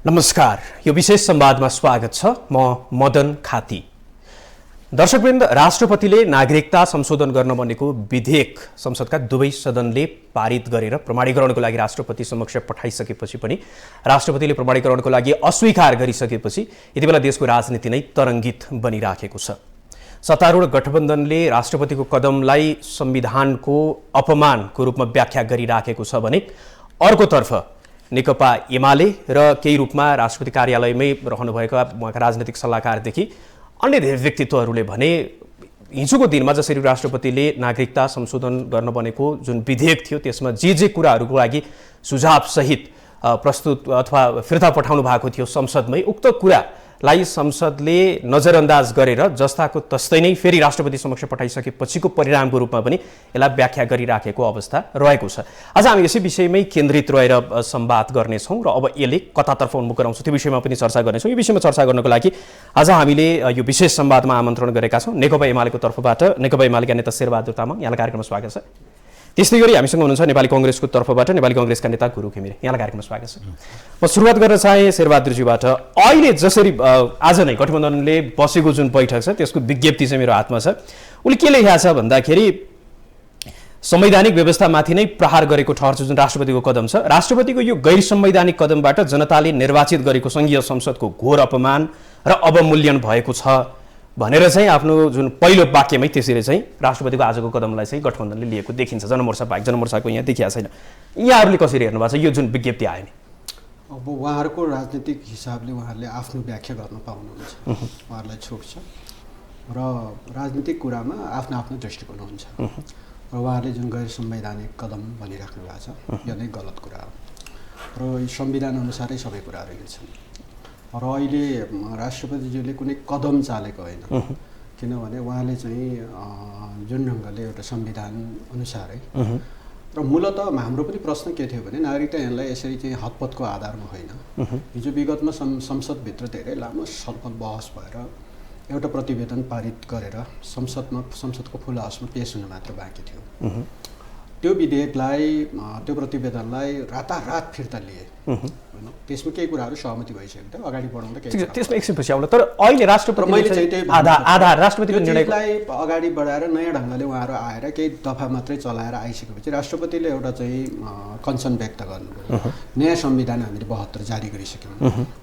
नमस्कार, यो विशेष संवादमा स्वागत छ। म मदन खाती। दर्शकवृन्द, राष्ट्रपतिले नागरिकता संशोधन गर्न भनेको विधेयक संसदका दुवै सदनले पारित गरेर प्रमाणीकरणको लागि राष्ट्रपति समक्ष पठाइसकेपछि पनि राष्ट्रपतिले प्रमाणीकरणको लागि अस्वीकार गरिसकेपछि यति बेला देशको राजनीति नै तरङ्गित बनिराखेको छ। सत्तारूढ गठबन्धनले राष्ट्रपतिको कदमलाई संविधानको अपमानको रूपमा व्याख्या गरिराखेको छ भने अर्कोतर्फ नेकपा एमाले र केही रूपमा राष्ट्रपति कार्यालयमै रहनुभएका उहाँका राजनीतिक सल्लाहकारदेखि अन्य धेरै व्यक्तित्वहरूले भने हिजोको दिनमा जसरी राष्ट्रपतिले नागरिकता संशोधन गर्न बनेको जुन विधेयक थियो त्यसमा जे कुराहरूको लागि सुझावसहित प्रस्तुत अथवा फिर्ता पठाउनु भएको थियो संसदमै, उक्त कुरालाई संसदले नजरअन्दाज गरेर जस्ताको तस्तै नै फेरि राष्ट्रपति समक्ष पठाइसकेपछिको परिणामको रूपमा पनि यसलाई व्याख्या गरिराखेको अवस्था रहेको छ। आज हामी यसै विषयमै केन्द्रित रहेर संवाद गर्नेछौँ र अब यसले कतातर्फ उन्मुख गराउँछ त्यो विषयमा पनि चर्चा गर्नेछौँ। यो विषयमा चर्चा गर्नको लागि आज हामीले यो विशेष संवादमा आमन्त्रण गरेका छौँ नेकपा एमालेको तर्फबाट नेकपा एमालेका नेता शेरबहादुर तामाङ, यहाँलाई कार्यक्रममा स्वागत छ। त्यस्तै गरी हामीसँग हुनुहुन्छ नेपाली कङ्ग्रेसको तर्फबाट नेपाली कङ्ग्रेसका नेता गुरु घिमिरे, यहाँलाई कार्यक्रममा स्वागत छ। म सुरुवात गर्न चाहे शेरबहादुरज्यूबाट। अहिले जसरी आज नै गठबन्धनले बसेको जुन बैठक छ त्यसको विज्ञप्ति चाहिँ मेरो हातमा छ। उसले के लेखेको छ भन्दाखेरि संवैधानिक व्यवस्थामाथि नै प्रहार गरेको ठहर जुन राष्ट्रपतिको कदम छ, राष्ट्रपतिको यो गैर संवैधानिक कदमबाट जनताले निर्वाचित गरेको संघीय संसदको घोर अपमान र अवमूल्यन भएको छ भनेर चाहिँ आफ्नो जुन पहिलो वाक्यमै त्यसरी चाहिँ राष्ट्रपतिको आजको कदमलाई चाहिँ गठबन्धनले लिएको देखिन्छ। जनमोर्चा बाहेक जनमोर्चाको यहाँ देखिया छैन। यहाँहरूले कसरी हेर्नु भएको छ यो जुन विज्ञप्ति आयो नि? अब उहाँहरूको राजनीतिक हिसाबले उहाँहरूले आफ्नो व्याख्या गर्न पाउनुहुन्छ, उहाँहरूलाई छोड छ र राजनीतिक कुरामा आफ्नो आफ्नो दृष्टिकोण हुन्छ र उहाँहरूले जुन गैर संवैधानिक कदम भनिराख्नु भएको छ यो नै गलत कुरा हो र संविधान अनुसारै सबै कुराहरू हिँड्छन् र अहिले राष्ट्रपतिज्यूले कुनै कदम चालेको होइन, किनभने उहाँले चाहिँ जुन ढङ्गले एउटा संविधान अनुसारै र मूलत हाम्रो पनि प्रश्न के थियो भने नागरिकता ऐनलाई यसरी चाहिँ हतपतको आधारमा होइन। हिजो विगतमा संसदभित्र धेरै लामो छलफल बहस भएर एउटा प्रतिवेदन पारित गरेर संसदको फुल हाउसमा पेश हुन मात्र बाँकी थियो। त्यो विधेयकलाई त्यो प्रतिवेदनलाई रातारात फिर्ता लिए होइन, त्यसमा केही कुराहरू सहमति भइसकेको थियो, अगाडि बढाउँदा केही त्यसमा एकछिनपछि आउला। तर अहिले राष्ट्रपतिले चाहिँ त्यही आधा राष्ट्रपतिको निर्णयलाई अगाडि बढाएर नयाँ ढङ्गले उहाँहरू आएर केही दफा मात्रै चलाएर आइसकेपछि राष्ट्रपतिले एउटा चाहिँ कन्सर्न व्यक्त गर्नुभयो। नयाँ संविधान हामीले 72 जारी गरिसक्यौँ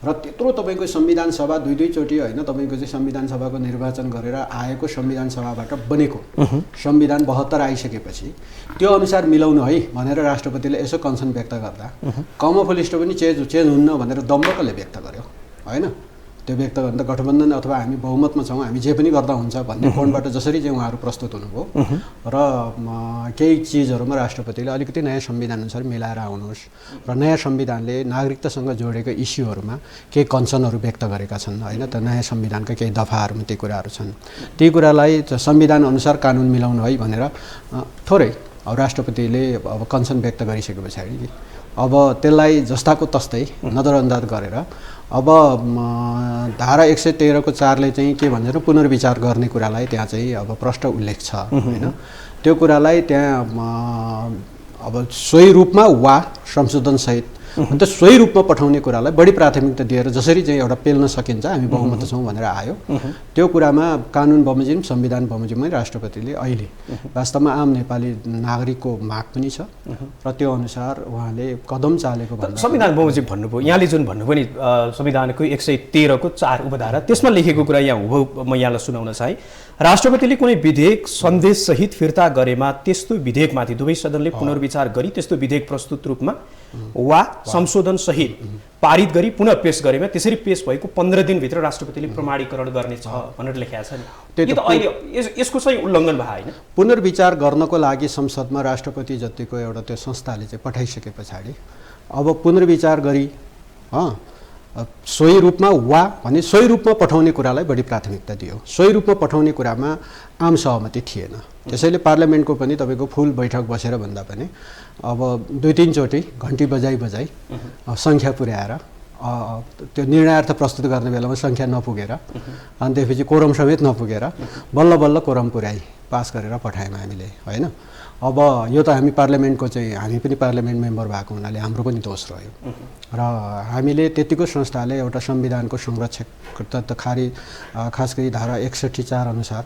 र त्यत्रो तपाईँको संविधान सभा दुईचोटि होइन, तपाईँको चाहिँ संविधान सभाको निर्वाचन गरेर आएको संविधान सभाबाट बनेको संविधान 72 आइसकेपछि त्यो अनुसार मिलाउनु है भनेर राष्ट्रपतिले यसो कन्सर्न व्यक्त गर्दा कमोफोलिस्ट पनि चेन्ज हुन्न भनेर दम्बकले व्यक्त गर्यो होइन। त्यो व्यक्त गर्दा गठबन्धन अथवा हामी बहुमतमा छौँ, हामी जे पनि गर्दा हुन्छ भन्ने कोणबाट जसरी चाहिँ उहाँहरू प्रस्तुत हुनुभयो र केही चिजहरूमा राष्ट्रपतिले अलिकति नयाँ संविधान अनुसार मिलाएर आउनुहोस् र नयाँ संविधानले नागरिकतासँग जोडेको इस्युहरूमा केही कन्सर्नहरू व्यक्त गरेका छन् होइन। त नयाँ संविधानका केही दफाहरूमा ती कुराहरू छन्, ती कुरालाई संविधान अनुसार कानुन मिलाउनु है भनेर थोरै अब राष्ट्रपतिले अब कन्सर्न व्यक्त गरिसके पछाडि अब त्यसलाई जस्ताको तस्तै नजरअन्दाज गरेर अब धारा 113 को 4 ले चाहिँ के भन्छ पुनर्विचार गर्ने कुरालाई त्यहाँ चाहिँ अब प्रष्ट उल्लेख छ होइन। त्यो कुरालाई त्यहाँ अब सोही रूपमा वा संशोधनसहित अन्त सोही रूपमा पठाउने कुरालाई बढी प्राथमिकता दिएर जसरी चाहिँ एउटा पेल्न सकिन्छ हामी बहुमत छौँ भनेर आयो। त्यो कुरामा कानुन बमोजिम संविधान बमोजिममै राष्ट्रपतिले अहिले वास्तवमा आम नेपाली नागरिकको माग पनि छ र त्यो अनुसार उहाँले कदम चालेको भन्दा संविधान बमोजिम भन्नुभयो। यहाँले जुन भन्नुभयो नि संविधानको 113 को 4 उपधारा त्यसमा लेखेको कुरा यहाँ हुबहु म यहाँलाई सुनाउन चाहे। राष्ट्रपतिले कुनै विधेयक सन्देश सहित फिर्ता गरेमा त्यस्तो विधेयकमाथि दुवै सदनले पुनर्विचार गरी त्यस्तो विधेयक प्रस्तुत रूपमा वा संशोधन सहित पारित गरी पुनः पेश गरेमा त्यसरी पेश भएको 15 दिनभित्र राष्ट्रपतिले प्रमाणीकरण गर्नेछ भनेर लेखेको छ नि। त्यो त अहिले यसको चाहिँ उल्लङ्घन भयो होइन। पुनर्विचार गर्नको लागि संसदमा राष्ट्रपति जतिको एउटा त्यो संस्थाले चाहिँ पठाइसके पछाडि अब पुनर्विचार गरी सोही रूपमा वा भने सोही रूपमा पठाउने कुरालाई बढी प्राथमिकता दियो। सोही रूपमा पठाउने कुरामा आम सहमति थिएन, त्यसैले पार्लियामेन्टको पनि तपाईँको फुल बैठक बसेर भन्दा पनि अब 2-3 चोटि घन्टी बजाई सङ्ख्या पुर्याएर त्यो निर्णयार्थ प्रस्तुत गर्ने बेलामा सङ्ख्या नपुगेर अनि त्यसपछि कोरम समेत नपुगेर बल्ल बल्ल कोरम पुर्याई पास गरेर पठायौँ हामीले होइन। अब यो त हामी पार्लियामेन्टको चाहिँ हामी पनि पार्लियामेन्ट मेम्बर भएको हुनाले हाम्रो पनि दोष रह्यो र हामीले त्यतिको संस्थाले एउटा संविधानको संरक्षक खास गरी धारा 61(4) अनुसार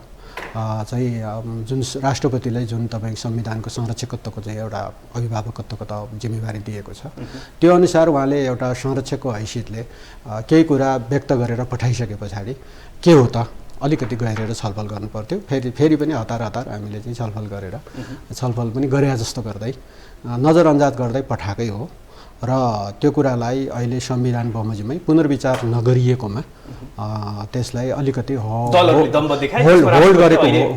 चाहिँ जुन राष्ट्रपतिलाई जुन तपाईँ संविधानको संरक्षकत्वको चाहिँ एउटा अभिभावकत्वको त जिम्मेवारी दिएको छ त्यो अनुसार उहाँले एउटा संरक्षकको हैसियतले केही कुरा व्यक्त गरेर पठाइसके पछाडि के हो त अलिकति गहिरेर छलफल गर्नु पर्थ्यो फेरि पनि हतार हामीले चाहिँ छलफल पनि गरे जस्तो गर्दै नजरअन्दाज गर्दै पठाएकै हो र त्यो कुरालाई अहिले संविधान बमोजिममै पुनर्विचार नगरिएकोमा त्यसलाई अलिकति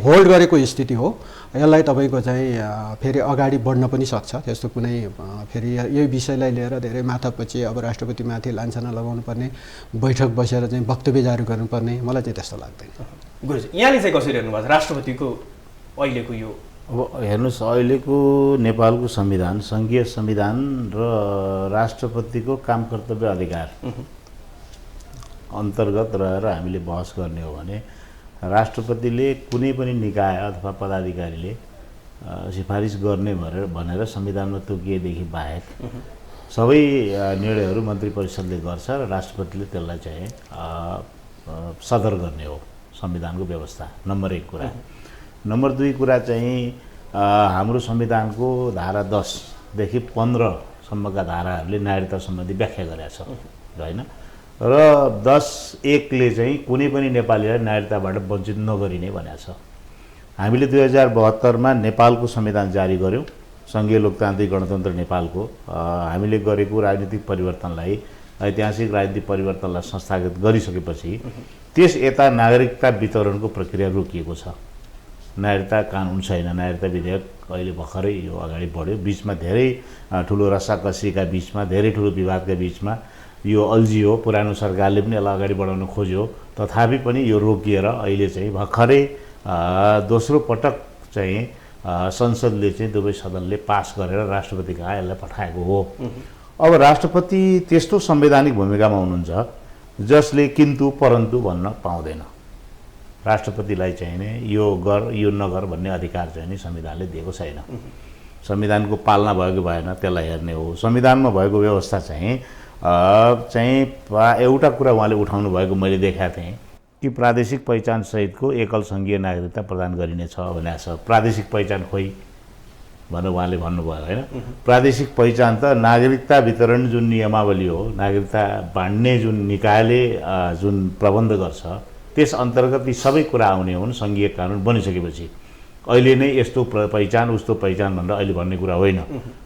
होल्ड गरेको स्थिति हो। यसलाई तपाईँको चाहिँ फेरि अगाडि बढ्न पनि सक्छ। त्यस्तो कुनै फेरि यो विषयलाई लिएर धेरै माथापछि अब राष्ट्रपतिमाथि लान्छना लगाउनु पर्ने, बैठक बसेर चाहिँ वक्तव्य जारी गर्नुपर्ने, मलाई चाहिँ त्यस्तो लाग्दैन। गुरुजी यहाँले चाहिँ कसरी हेर्नुभएको छ राष्ट्रपतिको अहिलेको यो? अब हेर्नुहोस्, अहिलेको नेपालको संविधान सङ्घीय संविधान र राष्ट्रपतिको काम कर्तव्य अधिकार अन्तर्गत रहेर हामीले बहस गर्ने हो भने राष्ट्रपतिले कुनै पनि निकाय अथवा पदाधिकारीले सिफारिस गर्ने भनेर संविधानमा तोकिएदेखि बाहेक सबै निर्णयहरू मन्त्री परिषदले गर्छ र राष्ट्रपतिले त्यसलाई चाहिँ सदर गर्ने हो संविधानको व्यवस्था। नम्बर 1 कुरा। नम्बर 2 कुरा चाहिँ हाम्रो संविधानको धारा 10 देखि 15 सम्मका धाराहरूले नागरिकता सम्बन्धी व्याख्या गरेका छ हैन, र 10(1) ले चाहिँ कुनै पनि नेपालीलाई नागरिकताबाट वञ्चित नगरिने भनेको छ। हामीले 2072 मा नेपालको संविधान जारी गर्यौं, संघीय लोकतान्त्रिक गणतन्त्र नेपालको। हामीले गरेको राजनीतिक परिवर्तनलाई, ऐतिहासिक राजनीतिक परिवर्तनलाई संस्थागत गरिसकेपछि त्यस यता नागरिकता वितरणको प्रक्रिया रोकिएको छ। नागरिकता कानुन छैन, नागरिकता विधेयक अहिले भर्खरै यो अगाडि बढ्यो, बीचमा धेरै ठुलो रसाकसीका बीचमा, धेरै ठुलो विवादका बीचमा यो अल्झियो। पुरानो सरकारले पनि यसलाई अगाडि बढाउन खोज्यो, तथापि पनि यो रोकिएर अहिले चाहिँ भर्खरै दोस्रो पटक चाहिँ संसदले चाहिँ दुवै सदनले पास गरेर राष्ट्रपति कहाँ यसलाई पठाएको हो। अब राष्ट्रपति त्यस्तो संवैधानिक भूमिकामा हुनुहुन्छ जसले किन्तु परन्तु भन्न पाउँदैन। राष्ट्रपतिलाई चाहिँ नि यो गर यो नगर भन्ने अधिकार चाहिँ नि संविधानले दिएको छैन। संविधानको पालना भएको भएन, त्यसलाई हेर्ने हो। संविधानमा भएको व्यवस्था चाहिँ एउटा कुरा उहाँले उठाउनु भएको मैले देखाएको थिएँ कि प्रादेशिक पहिचान सहितको एकल सङ्घीय नागरिकता प्रदान गरिनेछ भनेको छ। प्रादेशिक पहिचान खोइ भनेर उहाँले भन्नुभयो होइन। प्रादेशिक पहिचान त नागरिकता वितरण जुन नियमावली हो, नागरिकता बाँड्ने जुन निकायले जुन प्रबन्ध गर्छ त्यस अन्तर्गत यी सबै कुरा आउने हुन् सङ्घीय कानुन बनिसकेपछि। अहिले नै यस्तो पहिचान उस्तो पहिचान भनेर अहिले भन्ने कुरा होइन,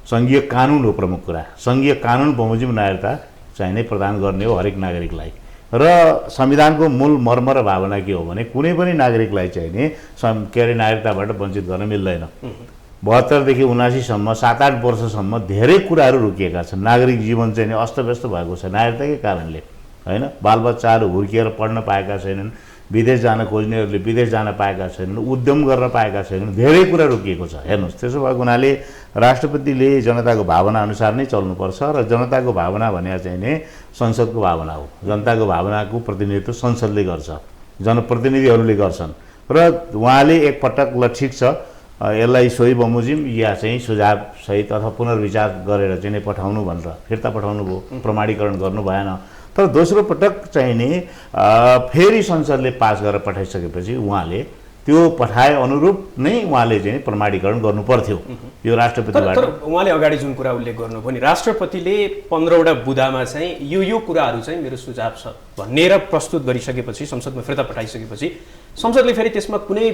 सङ्घीय कानुन हो प्रमुख कुरा। सङ्घीय कानुन बमोजिम नागरिकता चाहिँ नै प्रदान गर्ने हो हरेक नागरिकलाई। र संविधानको मूल मर्म र भावना के हो भने कुनै पनि नागरिकलाई चाहिँ नि नागरिकताबाट वञ्चित गर्न मिल्दैन। 72 देखि 79 सम्म 7-8 वर्षसम्म धेरै कुराहरू रोकिएका छन्। नागरिक जीवन चाहिँ नि अस्तव्यस्त भएको छ नागरिकताकै कारणले होइन। बालबच्चाहरू हुर्किएर पढ्न पाएका छैनन्, विदेश जान खोज्नेहरूले विदेश जान पाएका छैनन्, उद्यम गर्न पाएका छैनन्, धेरै कुरा रोकिएको छ। हेर्नुहोस्, त्यसो भएको हुनाले राष्ट्रपतिले जनताको भावना अनुसार नै चल्नुपर्छ र जनताको भावना भने चाहिँ नि संसदको भावना हो। जनताको भावनाको प्रतिनिधित्व संसदले गर्छ, जनप्रतिनिधिहरूले गर्छन् र उहाँले एकपटक ल ठिक छ यसलाई सोही बमोजिम या चाहिँ सुझाव सहित अथवा पुनर्विचार गरेर चाहिँ नै पठाउनु भनेर फिर्ता पठाउनु भयो, प्रमाणीकरण गर्नु भएन। तर दोस्रो पटक चाहिँ नि फेरि संसदले पास गरेर पठाइसकेपछि उहाँले त्यो पठाए अनुरूप नै उहाँले चाहिँ प्रमाणीकरण गर्नु पर्थ्यो यो राष्ट्रपतिबाट। तर उहाँले अगाडि जुन कुरा उल्लेख गर्नुभयो नि, राष्ट्रपतिले 15वटा बुँदामा चाहिँ यो कुराहरू चाहिँ मेरो सुझाव छ भनेर प्रस्तुत गरिसकेपछि, संसदमा फिर्ता पठाइसकेपछि संसदले फेरि त्यसमा कुनै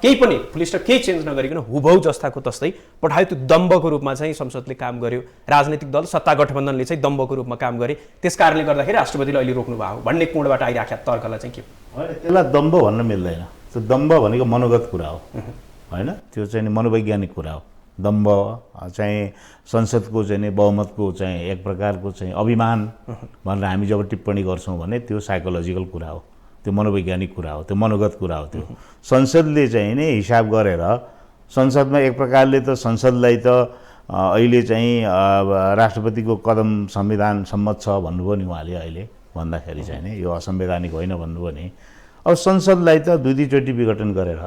केही पनि फुलिस्टर केही चेन्ज नगरिकन हुबहु जस्ताको तस्तै पठायो। त्यो दम्बको रूपमा चाहिँ संसदले काम गर्यो, राजनीतिक दल सत्ता गठबन्धनले चाहिँ दम्बको रूपमा काम गरे। त्यस कारणले गर्दाखेरि राष्ट्रपतिले अहिले रोक्नु भएको भन्ने कोणबाट आइराखेको तर्कलाई चाहिँ के होइन, त्यसलाई दम्ब भन्न मिल्दैन। त्यो दम्ब भनेको मनोगत कुरा हो होइन, त्यो चाहिँ मनोवैज्ञानिक कुरा हो। दम्ब चाहिँ संसदको चाहिँ बहुमतको चाहिँ एक प्रकारको चाहिँ अभिमान भनेर हामी जब टिप्पणी गर्छौँ भने त्यो साइकोलोजिकल कुरा हो, त्यो मनोवैज्ञानिक कुरा हो, त्यो मनोगत कुरा हो। त्यो संसदले चाहिँ नि हिसाब गरेर संसदमा एक प्रकारले त संसदलाई त अहिले चाहिँ राष्ट्रपतिको कदम संविधान सम्मत छ भन्नुभयो नि उहाँले अहिले भन्दाखेरि चाहिँ नि यो असंवैधानिक होइन भन्नुभयो नि। अब संसदलाई त दुईचोटि विघटन गरेर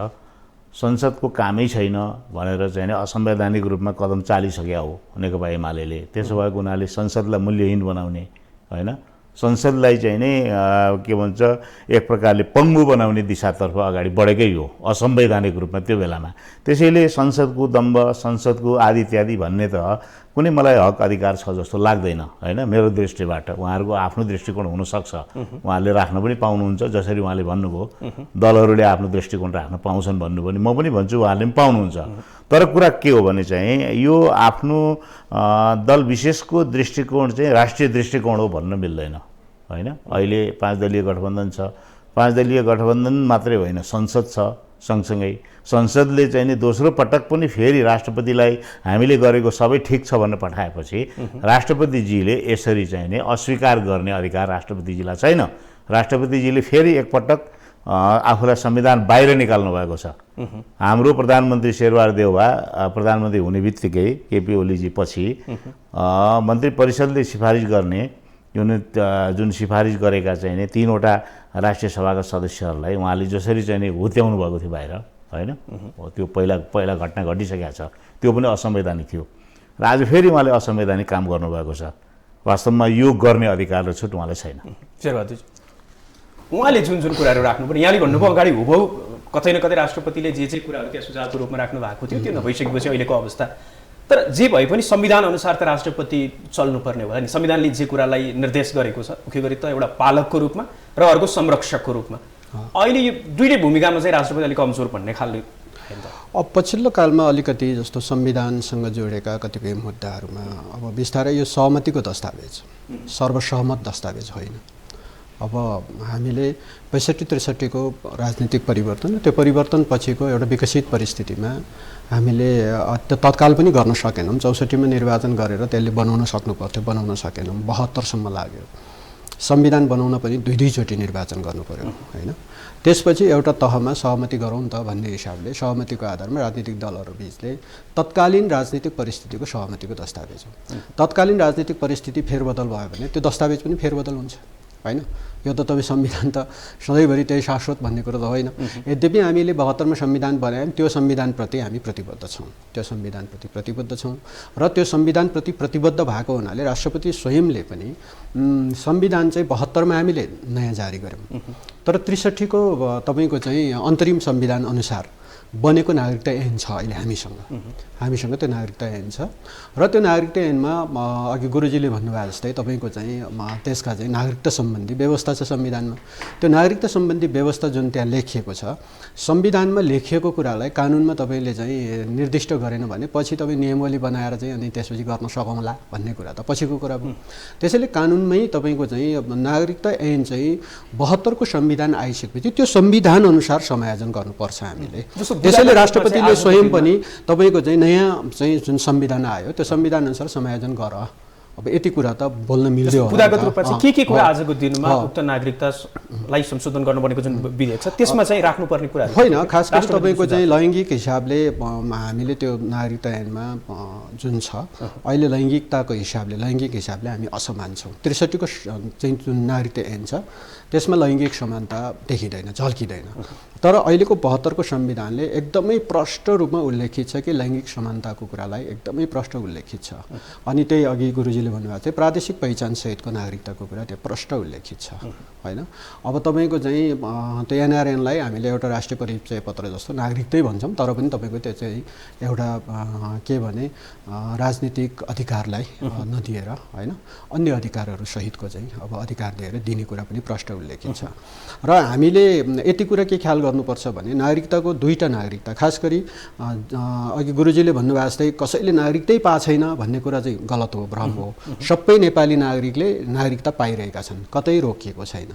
संसदको कामै छैन भनेर चाहिँ नि असंवैधानिक रूपमा कदम चालिसक्यो हो नेकपा एमाले। त्यसो भएको हुनाले संसदलाई मूल्यहीन बनाउने होइन, संसदलाई चाहिँ नि के भन्छ एक प्रकारले पङ्गु बनाउने दिशातर्फ अगाडि बढेकै हो असंवैधानिक रूपमा त्यो बेलामा। त्यसैले संसदको दम्ब, संसदको आदि इत्यादि भन्ने त कुनै मलाई हक अधिकार छ जस्तो लाग्दैन होइन मेरो दृष्टिबाट। उहाँहरूको आफ्नो दृष्टिकोण हुनसक्छ, उहाँहरूले राख्न पनि पाउनुहुन्छ, जसरी उहाँले भन्नुभयो दलहरूले आफ्नो दृष्टिकोण राख्न पाउँछन् भन्नुभयो भने म पनि भन्छु उहाँहरूले पनि पाउनुहुन्छ। तर कुरा के हो भने चाहिँ यो आफ्नो दल विशेषको दृष्टिकोण चाहिँ राष्ट्रिय दृष्टिकोण हो भन्न मिल्दैन होइन। अहिले 5 दलीय गठबन्धन छ, 5 दलीय गठबन्धन मात्रै होइन संसद छ, सँगसँगै संसदले चाहिँ नि दोस्रो पटक पनि फेरि राष्ट्रपतिलाई हामीले गरेको सबै ठिक छ भनेर पठाएपछि राष्ट्रपतिजीले यसरी चाहिँ नि अस्वीकार गर्ने अधिकार राष्ट्रपतिजीलाई छैन। राष्ट्रपतिजीले फेरि एकपटक आफूलाई संविधान बाहिर निकाल्नु भएको छ। हाम्रो प्रधानमन्त्री शेरबहादुर देउवा प्रधानमन्त्री हुने बित्तिकै केपी ओलीजी पछि मन्त्री परिषदले सिफारिस गर्ने जुन सिफारिस गरेका चाहिँ नि 3वटा राष्ट्रिय सभाका सदस्यहरूलाई उहाँले जसरी चाहिँ नि हुत्याउनु भएको थियो बाहिर होइन, त्यो पहिला घटना घटिसकेको छ, त्यो पनि असंवैधानिक थियो र आज फेरि उहाँले असंवैधानिक काम गर्नुभएको छ। वास्तवमा यो गर्ने अधिकार र छुट उहाँलाई छैन। शेरबहादुर उहाँले जुन जुन कुराहरू राख्नु पर्ने, यहाँले भन्नुभयो अगाडि हुबहु कतै न कतै राष्ट्रपतिले जे कुराहरू त्यहाँ सुझावको रूपमा राख्नु भएको थियो त्यो नभइसकेपछि अहिलेको अवस्था। तर जे भए पनि संविधान अनुसार त राष्ट्रपति चल्नुपर्ने होला नि। संविधानले जे कुरालाई निर्देश गरेको छ मुख्य गरी त एउटा पालकको रूपमा र अर्को संरक्षकको रूपमा। अहिले यो दुईटै भूमिकामा चाहिँ राष्ट्रपति अलिक कमजोर भन्ने खालको। अब पछिल्लो कालमा अलिकति जस्तो संविधानसँग जोडेका कतिपय मुद्दाहरूमा अब बिस्तारै यो सहमतिको दस्तावेज, सर्वसहमत दस्तावेज होइन। अब हामीले 65-63 को राजनीतिक परिवर्तन, त्यो परिवर्तन पछिको एउटा विकसित परिस्थितिमा हामीले तत्काल पनि गर्न सकेनौँ। 64 मा निर्वाचन गरेर त्यसले बनाउन सक्नु पर्थ्यो, बनाउन सकेनौँ। 72 सम्म लाग्यो। संविधान बनाउन पनि 2 चोटि निर्वाचन गर्नु पर्यो होइन। त्यसपछि एउटा तहमा सहमति गरौँ त भन्ने हिसाबले सहमतिको आधारमा राजनीतिक दलहरू बीचले तत्कालीन राजनीतिक परिस्थितिको सहमतिको दस्तावेज हो। तत्कालीन राजनीतिक परिस्थिति फेरबदल भयो भने त्यो दस्तावेज पनि फेरबदल हुन्छ होइन। यो त तपाईँ संविधान त सधैँभरि त्यही शाश्वत भन्ने कुरो त होइन। यद्यपि हामीले 72 मा संविधान बनायौँ, त्यो संविधानप्रति हामी प्रतिबद्ध छौँ, त्यो संविधानप्रति प्रतिबद्ध छौँ र त्यो संविधानप्रति प्रतिबद्ध भएको हुनाले राष्ट्रपति स्वयंले पनि संविधान चाहिँ 72 मा हामीले नयाँ जारी गऱ्यौँ। तर 63 को तपाईँको चाहिँ अन्तरिम संविधान अनुसार बनेको नागरिकता ऐन छ अहिले हामीसँग त्यो नागरिकता ऐन छ र त्यो नागरिकता ऐनमा अघि गुरुजीले भन्नुभयो जस्तै तपाईँको चाहिँ त्यसका चाहिँ नागरिकता सम्बन्धी व्यवस्था छ संविधानमा। त्यो नागरिकता सम्बन्धी व्यवस्था जुन त्यहाँ लेखिएको छ, संविधानमा लेखिएको कुरालाई कानुनमा तपाईँले चाहिँ निर्दिष्ट गरेन भने पछि तपाईँ नियमावली बनाएर चाहिँ अनि त्यसपछि गर्न सकौँला भन्ने कुरा त पछिको कुरा भयो। त्यसैले कानुनमै तपाईँको चाहिँ नागरिकता ऐन चाहिँ 72 को संविधान आइसकेपछि त्यो संविधान अनुसार समायोजन गर्नुपर्छ हामीले। त्यसैले राष्ट्रपतिले स्वयं पनि तपाईँको चाहिँ नयाँ चाहिँ जुन संविधान आयो त्यो संविधान अनुसार समायोजन गर। अब यति कुरा त बोल्न मिल्यो होला। पुरागत रूपमा चाहिँ के कुरा आजको दिनमा उक्त नागरिकतालाई संशोधन गर्नुपर्नेको जुन विधेयक छ त्यसमा चाहिँ राख्नुपर्ने कुरा होइन। खास गरी तपाईँको चाहिँ लैङ्गिक हिसाबले हामीले त्यो नागरिकता ऐनमा जुन छ अहिले लैङ्गिक हिसाबले हामी असमान छौँ। 63 को चाहिँ जुन नागरिकता ऐन छ त्यसमा लैङ्गिक समानता देखिँदैन, झल्किँदैन। तर अहिलेको 72 को संविधानले एकदमै प्रष्ट रूपमा उल्लेखित छ कि लैङ्गिक समानताको कुरालाई एकदमै प्रष्ट उल्लेखित छ। अनि त्यही अघि गुरुजीले भन्नुभएको चाहिँ प्रादेशिक पहिचान सहितको नागरिकताको कुरा त्यो प्रष्ट उल्लेखित छ होइन। अब तपाईँको चाहिँ त्यो एनआरएनलाई हामीले एउटा राष्ट्रिय परिचय पत्र जस्तो नागरिकतै भन्छौँ, तर पनि तपाईँको त्यो चाहिँ एउटा के भने राजनीतिक अधिकारलाई नदिएर होइन अन्य अधिकारहरू सहितको चाहिँ अब अधिकार दिएर दिने कुरा पनि प्रष्ट उल्लेखित छ। र हामीले यति कुरा के ख्याल गर्नुपर्छ भने नागरिकताको 2टा नागरिकता, खास गरी अघि गुरुजीले भन्नुभएको जस्तै कसैले नागरिकतै पाएको छैन भन्ने कुरा चाहिँ गलत हो, भ्रम हो। सबै नेपाली नागरिकले नागरिकता पाइरहेका छन्, कतै रोकिएको छैन,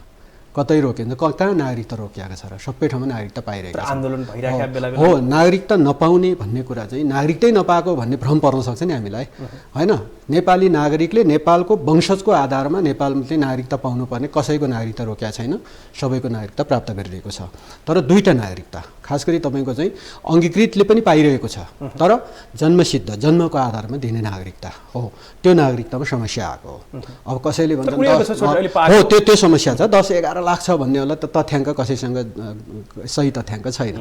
कतै रोकिन्छ। कहाँ नागरिकता रोकिएको छ र सबै ठाउँमा नागरिकता पाइरहेको छ। आन्दोलन भइरहेका बेला हो नागरिकता नपाउने भन्ने कुरा चाहिँ नागरिकतै नपाएको भन्ने भ्रम पर्न सक्छ नि हामीलाई होइन। नेपाली नागरिकले नेपालको वंशजको आधारमा नेपालले नागरिकता पाउनुपर्ने कसैको नागरिकता रोकेका छैन, सबैको नागरिकता प्राप्त गरिरहेको छ। तर 2टा नागरिकता खास गरी तपाईँको चाहिँ अङ्गीकृतले पनि पाइरहेको छ, तर जन्मसिद्ध जन्मको आधारमा दिने नागरिकता हो त्यो नागरिकतामा समस्या आएको हो। अब कसैले भन्छ हो त्यो समस्या छ, 10-11 लाग्छ भन्ने होला त तथ्याङ्क कसैसँग सही तथ्याङ्क छैन।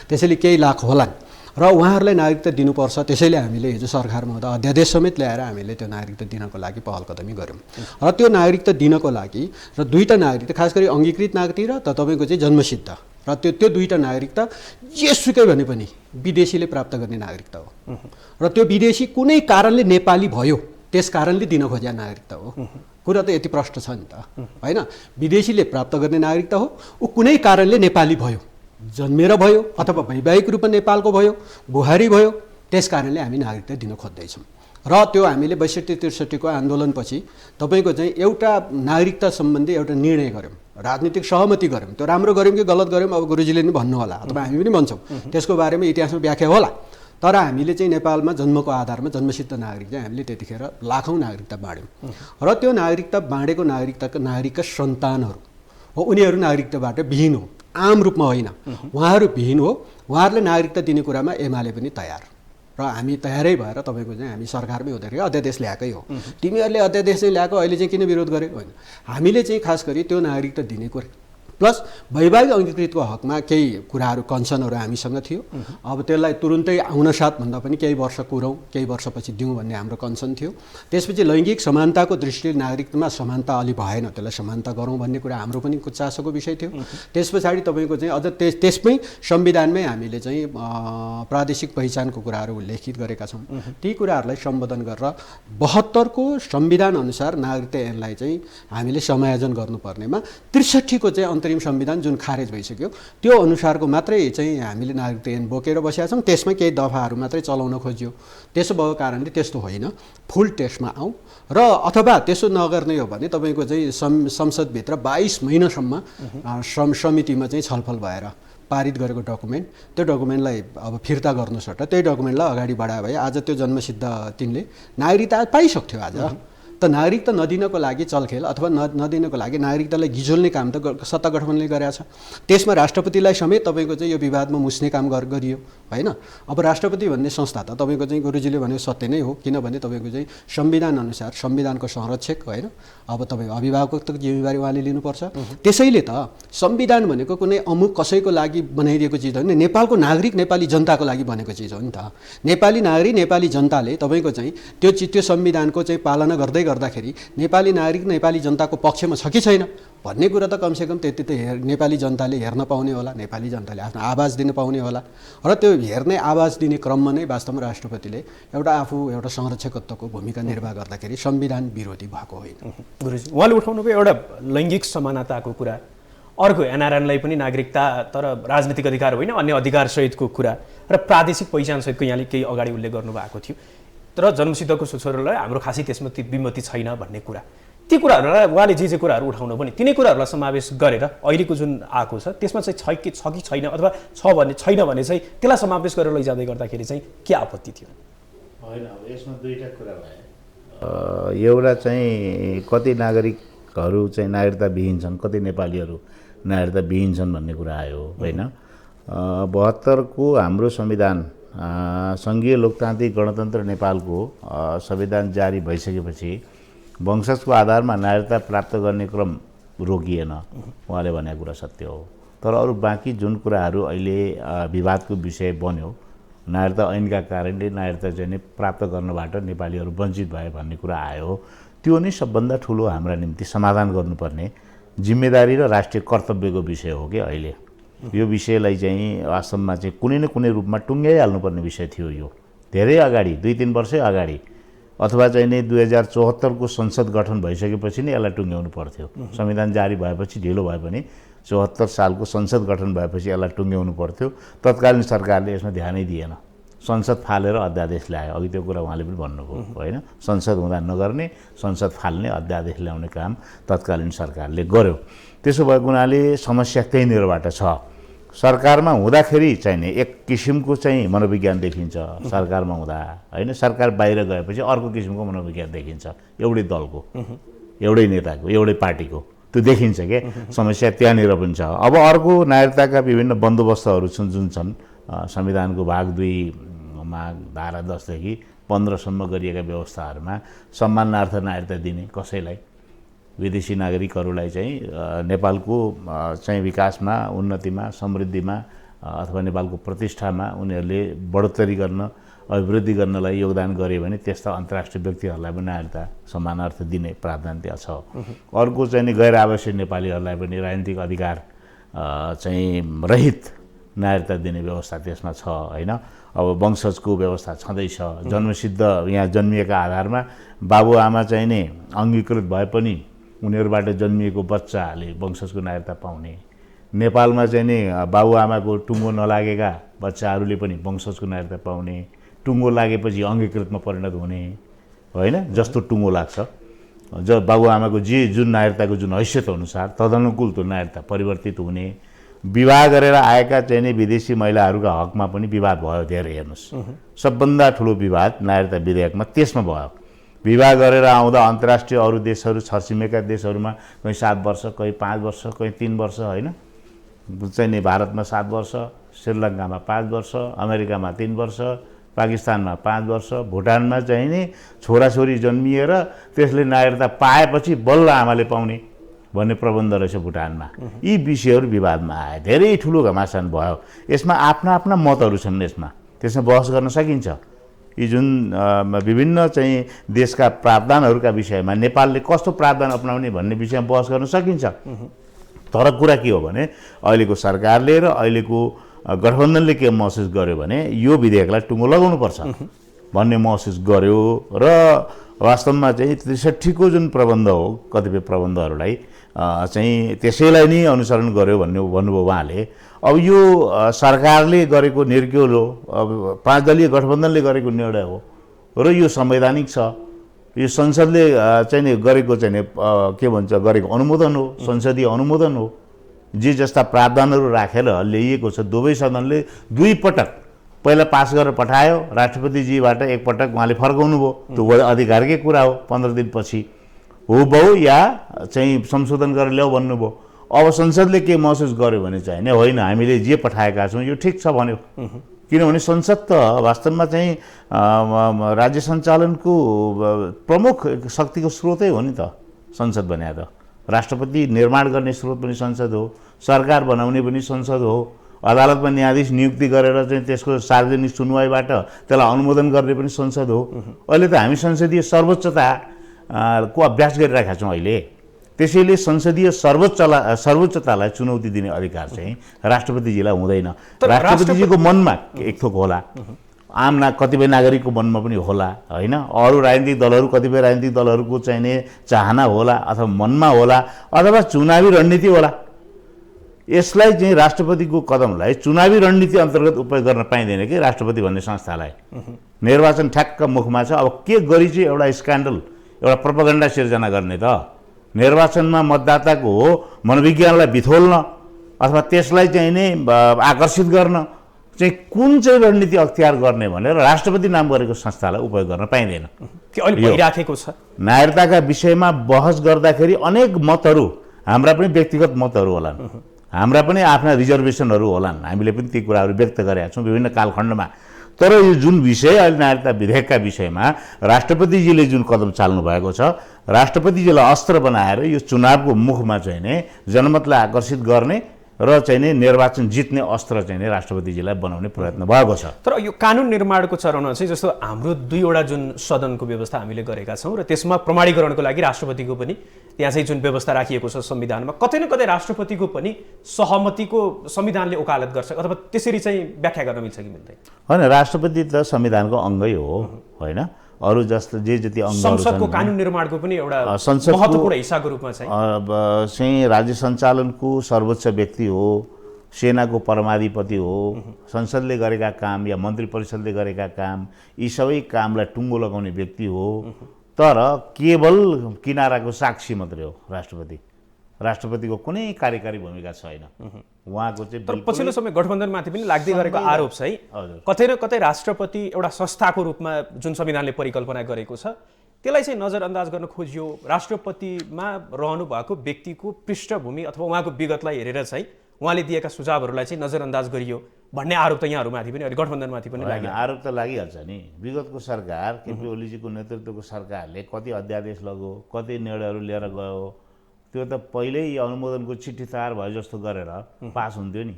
त्यसैले केही लाख होलान् र उहाँहरूलाई नागरिकता दिनुपर्छ। त्यसैले हामीले हिजो सरकारमा हुँदा अध्यादेश समेत ल्याएर हामीले त्यो नागरिकता दिनको लागि पहल कदमी गऱ्यौँ। र त्यो नागरिकता दिनको लागि र दुईटा नागरिकता खास गरी अङ्गीकृत नागरिक र तपाईँको चाहिँ जन्मसिद्ध र त्यो दुईटा नागरिकता जेसुकै भने पनि विदेशीले प्राप्त गर्ने नागरिकता हो र त्यो विदेशी कुनै कारणले नेपाली भयो त्यस कारणले दिन खोजेको नागरिकता हो। कुरा त यति प्रष्ट छ नि त होइन। विदेशीले प्राप्त गर्ने नागरिकता हो, ऊ कुनै कारणले नेपाली भयो, जन्मेर भयो अथवा वैवाहिक रूपमा नेपालको भयो, बुहारी भयो, त्यस कारणले हामी नागरिकता दिन खोज्दैछौँ। र त्यो हामीले 62-63 को आन्दोलनपछि तपाईँको चाहिँ एउटा नागरिकता सम्बन्धी एउटा निर्णय गऱ्यौँ, राजनीतिक सहमति गऱ्यौँ। त्यो राम्रो गऱ्यौँ कि गलत गऱ्यौँ अब गुरुजीले नि भन्नु होला अथवा हामी पनि भन्छौँ, त्यसको बारेमा इतिहासमा व्याख्या होला। तर हामीले चाहिँ नेपालमा जन्मको आधारमा जन्मसिद्ध नागरिक चाहिँ हामीले त्यतिखेर लाखौँ नागरिकता बाँड्यौँ र त्यो नागरिकता बाँडेको नागरिकका सन्तानहरू हो, उनीहरू नागरिकताबाट विहीन हो, आम रूपमा होइन, उहाँहरू विहीन हो। उहाँहरूले नागरिकता दिने कुरामा एमाले पनि तयार र हामी तयारै भएर तपाईँको चाहिँ हामी सरकारमै हुँदाखेरि अध्यादेश ल्याएकै हो। तिमीहरूले अध्यादेश चाहिँ ल्याएको, अहिले चाहिँ किन विरोध गर्यो होइन। हामीले चाहिँ खास गरी त्यो नागरिकता दिने कुरा प्लस वैवाहिक अङ्गीकृतको हकमा केही कुराहरू कन्सर्नहरू हामीसँग थियो। अब त्यसलाई तुरुन्तै आउनसाथ भन्दा पनि केही वर्ष कुरौँ, केही वर्षपछि दिउँ भन्ने हाम्रो कन्सर्न थियो। त्यसपछि लैङ्गिक समानताको दृष्टिले नागरिकतामा समानता अलि भएन, त्यसलाई समानता गरौँ भन्ने कुरा हाम्रो पनि चासोको विषय थियो। त्यस पछाडि तपाईँको चाहिँ अझ त्यसमै संविधानमै हामीले चाहिँ प्रादेशिक पहिचानको कुराहरू उल्लेखित गरेका छौँ। ती कुराहरूलाई सम्बोधन गरेर 72 को संविधान अनुसार नागरिकता ऐनलाई चाहिँ हामीले समायोजन गर्नुपर्नेमा 63 को चाहिँ अन्तरिम संविधान जुन खारेज भइसक्यो त्यो अनुसारको मात्रै चाहिँ हामीले नागरिकता ऐन बोकेर बसेका छौँ। त्यसमै केही दफाहरू मात्रै चलाउन खोज्यो। त्यसो भएको कारणले त्यस्तो होइन, फुल टेस्टमा आउँ र अथवा त्यसो नगर्ने हो भने तपाईँको चाहिँ संसदभित्र 22 महिनासम्म समितिमा चाहिँ छलफल भएर पारित गरेको डकुमेन्ट, त्यो डकुमेन्टलाई अब फिर्ता गर्नुहोस् र त्यही डकुमेन्टलाई अगाडि बढायो भए आज त्यो जन्मसिद्ध तिनले नागरिकता पाइसक्थ्यो। आज त नागरिकता नदिनको लागि चलखेल अथवा नदिनको लागि नागरिकतालाई गिजोल्ने काम त सत्ता गठबन्धनले गरेको छ। त्यसमा राष्ट्रपतिलाई समेत तपाईँको चाहिँ यो विवादमा मुस्ने काम गरियो होइन। अब राष्ट्रपति भन्ने संस्था त तपाईँको चाहिँ गुरुजीले भनेको सत्य नै हो, किनभने तपाईँको चाहिँ संविधान अनुसार संविधानको संरक्षक होइन। अब तपाईँ अभिभावकत्वको जिम्मेवारी उहाँले लिनुपर्छ। त्यसैले त संविधान भनेको कुनै अमुक कसैको लागि बनाइदिएको चिज होइन, नेपालको नागरिक नेपाली जनताको लागि बनेको चिज हो नि त। नेपाली नागरिक नेपाली जनताले तपाईँको चाहिँ त्यो संविधानको चाहिँ पालना गर्दाखेरि नेपाली नागरिक नेपाली जनताको पक्षमा छ कि छैन भन्ने कुरा त कमसेकम त्यति त नेपाली जनताले हेर्न पाउने होला, नेपाली जनताले आफ्नो आवाज दिन पाउने होला। र त्यो हेर्ने आवाज दिने क्रममा नै वास्तवमा राष्ट्रपतिले एउटा संरक्षकत्वको भूमिका निर्वाह गर्दाखेरि संविधान विरोधी भएको होइन। गुरुजी उहाँले उठाउनुभयो एउटा लैङ्गिक समानताको कुरा, अर्को एनआरएनलाई पनि नागरिकता तर राजनीतिक अधिकार होइन अन्य अधिकार सहितको कुरा र प्रादेशिक पहिचान सहितको यहाँले केही अगाडि उल्लेख गर्नुभएको थियो। तर जन्मसिद्धको छोरालाई हाम्रो खासै त्यसमा विमति छैन भन्ने कुरा, ती कुराहरूलाई उहाँले जे कुराहरू उठाउनु पनि तिनै कुराहरूलाई समावेश गरेर अहिलेको जुन आएको छ त्यसमा चाहिँ छ कि छैन अथवा छैन भने चाहिँ त्यसलाई समावेश गरेर लैजाँदै गर्दाखेरि चाहिँ के आपत्ति थियो? होइन, अब यसमा दुईवटा कुरा भयो। एउटा चाहिँ कति नागरिकहरू चाहिँ नागरिकता विहीन छन्, कति नेपालीहरू नागरिकता विहीन छन् भन्ने कुरा आयो होइन। 72 को हाम्रो संविधान सङ्घीय लोकतान्त्रिक गणतन्त्र नेपालको संविधान जारी भइसकेपछि वंशजको आधारमा नागरिकता प्राप्त गर्ने क्रम रोकिएन, उहाँले भनेको कुरा सत्य हो। तर अरू बाँकी जुन कुराहरू अहिले विवादको विषय बन्यो, नागरिकता ऐनका कारणले नागरिकता चाहिँ प्राप्त गर्नबाट नेपालीहरू वञ्चित भए भन्ने कुरा आयो, त्यो नै सबभन्दा ठुलो हाम्रा निम्ति समाधान गर्नुपर्ने जिम्मेदारी र राष्ट्रिय कर्तव्यको विषय हो कि अहिले यो विषयलाई चाहिँ वास्तवमा चाहिँ कुनै न कुनै रूपमा टुङ्ग्याइहाल्नुपर्ने विषय थियो। यो धेरै अगाडि 2-3 वर्ष अगाडि अथवा चाहिँ नै 2074 को संसद गठन भइसकेपछि नै यसलाई टुङ्ग्याउनु पर्थ्यो। संविधान जारी भएपछि ढिलो भए पनि 74 सालको संसद गठन भएपछि यसलाई टुङ्ग्याउनु पर्थ्यो। तत्कालीन सरकारले यसमा ध्यानै दिएन, संसद फालेर अध्यादेश ल्यायो। अघि त्यो कुरा उहाँले पनि भन्नुभयो होइन, संसद हुँदा नगर्ने, संसद फाल्ने, अध्यादेश ल्याउने काम तत्कालीन सरकारले गर्यो। त्यसो भएको हुनाले समस्या त्यहीँनिरबाट छ। सरकारमा हुँदाखेरि चाहिँ नि एक किसिमको चाहिँ मनोविज्ञान देखिन्छ, सरकारमा हुँदा होइन, सरकार बाहिर गएपछि अर्को किसिमको मनोविज्ञान देखिन्छ, एउटै दलको, एउटै नेताको, एउटै पार्टीको, त्यो देखिन्छ के समस्या त्यहाँनिर पनि छ। अब अर्को नागरिकताका विभिन्न बन्दोबस्तहरू छन् जुन छन् संविधानको भाग 2 मा धारा 10 देखि 15 सम्म गरिएका व्यवस्थाहरूमा सम्मानार्थ नागरिकता दिने कसैलाई विदेशी नागरिकहरूलाई चाहिँ नेपालको चाहिँ विकासमा, उन्नतिमा, समृद्धिमा अथवा नेपालको प्रतिष्ठामा उनीहरूले बढोत्तरी गर्न, अभिवृद्धि गर्नलाई योगदान गरे भने त्यस्ता अन्तर्राष्ट्रिय व्यक्तिहरूलाई पनि नागरिकता समानार्थ दिने प्रावधान त्यहाँ छ। अर्को चाहिँ गैर आवासीय नेपालीहरूलाई पनि राजनीतिक अधिकार चाहिँ रहित नागरिकता दिने व्यवस्था त्यसमा छ होइन। अब वंशजको व्यवस्था छँदैछ, जन्मसिद्ध यहाँ जन्मिएका आधारमा बाबुआमा चाहिँ नि अङ्गीकृत भए पनि उनीहरूबाट जन्मिएको बच्चाले वंशजको नागरिकता पाउने, नेपालमा चाहिँ नि बाबुआमाको टुङ्गो नलागेका बच्चाहरूले पनि वंशजको नागरिकता पाउने, टुङ्गो लागेपछि अङ्गीकृतमा परिणत हुने होइन, जस्तो टुङ्गो लाग्छ बाबुआमाको जुन नागरिकताको जुन हैसियत अनुसार तदनुकूल त्यो नागरिकता परिवर्तित हुने, विवाह गरेर आएका चाहिँ नि विदेशी महिलाहरूका हकमा पनि विवाद भयो धेरै। हेर्नुहोस्, सबभन्दा ठुलो विवाद नागरिकता विधेयकमा त्यसमा भयो। विवाह गरेर आउँदा अन्तर्राष्ट्रिय अरू देशहरू, छरछिमेका देशहरूमा कहीँ 7 वर्ष, कहीँ 5 वर्ष, कहीँ 3 वर्ष होइन, चाहिँ नि भारतमा 7 वर्ष, श्रीलङ्कामा 5 वर्ष, अमेरिकामा 3 वर्ष, पाकिस्तानमा 5 वर्ष, भुटानमा चाहिँ नि छोराछोरी जन्मिएर त्यसले नागरिकता पाएपछि बल्ल आमाले पाउने भन्ने प्रबन्ध रहेछ भुटानमा। यी विषयहरू विवादमा आए, धेरै ठुलो घमासान भयो। यसमा आफ्ना आफ्ना मतहरू छन्, त्यसमा बहस गर्न सकिन्छ। यी जुन विभिन्न चाहिँ देशका प्रावधानहरूका विषयमा नेपालले कस्तो प्रावधान अपनाउने भन्ने विषयमा बहस गर्न सकिन्छ। तर कुरा के हो भने अहिलेको सरकारले र अहिलेको गठबन्धनले के महसुस गर्यो भने यो विधेयकलाई टुङ्गो लगाउनुपर्छ भन्ने महसुस गर्यो र वास्तवमा चाहिँ 63 को जुन प्रबन्ध हो, कतिपय प्रबन्धहरूलाई चाहिँ त्यसैलाई नै अनुसरण गर्यो भन्नुभयो उहाँले। अब यो सरकारले गरेको निर्क्युल हो, अब 5 दलीय गठबन्धनले गरेको निर्णय हो र यो संवैधानिक छ। यो संसदले चाहिँ नि गरेको चाहिँ के भन्छ गरेको अनुमोदन हो, संसदीय अनुमोदन हो। जे जस्ता प्रावधानहरू राखेर ल्याइएको छ, दुवै सदनले 2 पटक पहिला पास गरेर पठायो, राष्ट्रपतिजीबाट एकपटक उहाँले फर्काउनु भयो। त्यो अधिकारकै कुरा हो, 15 दिनपछि हो या चाहिँ संशोधन गरेर ल्याऊ भन्नुभयो। अब संसदले के महसुस गर्यो भने चाहिँ होइन, हामीले जे पठाएका छौँ यो ठिक छ भन्यो। किनभने संसद त वास्तवमा चाहिँ राज्य सञ्चालनको प्रमुख शक्तिको स्रोतै हो नि त। संसद भने त राष्ट्रपति निर्माण गर्ने स्रोत पनि संसद हो, सरकार बनाउने पनि संसद हो, अदालतमा न्यायाधीश नियुक्ति गरेर चाहिँ त्यसको सार्वजनिक सुनवाईबाट त्यसलाई अनुमोदन गर्ने पनि संसद हो। अहिले त हामी संसदीय सर्वोच्चता को अभ्यास गरिरहेका छौँ अहिले। त्यसैले संसदीय सर्वोच्चतालाई चुनौती दिने अधिकार चाहिँ राष्ट्रपतिजीलाई हुँदैन। राष्ट्रपतिजीको मनमा एक थोक होला, आम कतिपय नागरिकको मनमा पनि होला होइन, अरू राजनीतिक दलहरू, कतिपय राजनीतिक दलहरूको चाहिने चाहना होला अथवा मनमा होला अथवा चुनावी रणनीति होला। यसलाई चाहिँ राष्ट्रपतिको कदमलाई चुनावी रणनीति अन्तर्गत उपयोग गर्न पाइँदैन कि राष्ट्रपति भन्ने संस्थालाई। निर्वाचन ठ्याक्क मुखमा छ। अब के गरी चाहिँ एउटा स्क्यान्डल, एउटा प्रोपागेन्डा सिर्जना गर्ने त? निर्वाचनमा मतदाताको मनोविज्ञानलाई बिथोल्न अथवा त्यसलाई चाहिँ नै आकर्षित गर्न चाहिँ कुन चाहिँ रणनीति अख्तियार गर्ने भनेर राष्ट्रपति नाम गरेको संस्थालाई उपयोग गर्न पाइँदैन। भइराखेको छ। नागरिकताका विषयमा बहस गर्दाखेरि अनेक मतहरू, हाम्रा पनि व्यक्तिगत मतहरू होलान्, हाम्रा पनि आफ्ना रिजर्भेसनहरू होलान्, हामीले पनि ती कुराहरू व्यक्त गरेका छौँ विभिन्न कालखण्डमा। तर यो जुन विषय अहिले नागरिकता विधेयकका विषयमा राष्ट्रपतिजीले जुन कदम चाल्नु भएको छ, राष्ट्रपतिजीलाई अस्त्र बनाएर यो चुनावको मुखमा चाहिँ नै जनमतलाई आकर्षित गर्ने र चाहिँ नै निर्वाचन जित्ने अस्त्र चाहिँ नै राष्ट्रपतिजीलाई बनाउने प्रयत्न भएको छ। तर यो कानुन निर्माणको चरणमा चाहिँ जस्तो हाम्रो 2वटा जुन सदनको व्यवस्था हामीले गरेका छौँ र त्यसमा प्रमाणीकरणको लागि राष्ट्रपतिको पनि त्यहाँ चाहिँ जुन व्यवस्था राखिएको छ संविधानमा, कतै न कतै राष्ट्रपतिको पनि सहमतिको संविधानले वकालत गर्छ अथवा त्यसरी चाहिँ व्याख्या गर्न मिल्छ कि मिल्दैन? होइन, राष्ट्रपति त संविधानको अङ्गै हो होइन। अरू जस्तो जे जति अङ्गहरू छन्, संसदको कानुन निर्माणको पनि एउटा महत्त्वपूर्ण हिस्साको रूपमा चाहिँ राज्य सञ्चालनको सर्वोच्च व्यक्ति हो, सेनाको परमाधिपति हो, संसदले गरेका काम या मन्त्री परिषदले गरेका काम, यी सबै कामलाई टुङ्गो लगाउने व्यक्ति हो। तर केवल किनाराको साक्षी मात्रै हो राष्ट्रपति। राष्ट्रपतिको कुनै कार्यकारी भूमिका छैन उहाँको चाहिँ। तर पछिल्लो समय गठबन्धनमाथि पनि लाग्दै गरेको आरोप चाहिँ कतै न कतै राष्ट्रपति एउटा संस्थाको रूपमा जुन संविधानले परिकल्पना गरेको छ त्यसलाई चाहिँ नजरअन्दाज गर्न खोजियो। राष्ट्रपतिमा रहनु भएको व्यक्तिको पृष्ठभूमि अथवा उहाँको विगतलाई हेरेर चाहिँ उहाँले दिएका सुझावहरूलाई चाहिँ नजरअन्दाज गरियो भन्ने आरोप त यहाँहरूमाथि पनि अहिले गठबन्धनमाथि पनि लाग्यो। आरोप त लागिहाल्छ नि। विगतको सरकार केपी ओलीजीको नेतृत्वको सरकारले कति अध्यादेश लग्यो, कति निर्णयहरू लिएर गयो, त्यो त पहिल्यै अनुमोदनको चिठी तयार भयो जस्तो गरेर पास हुन्थ्यो नि,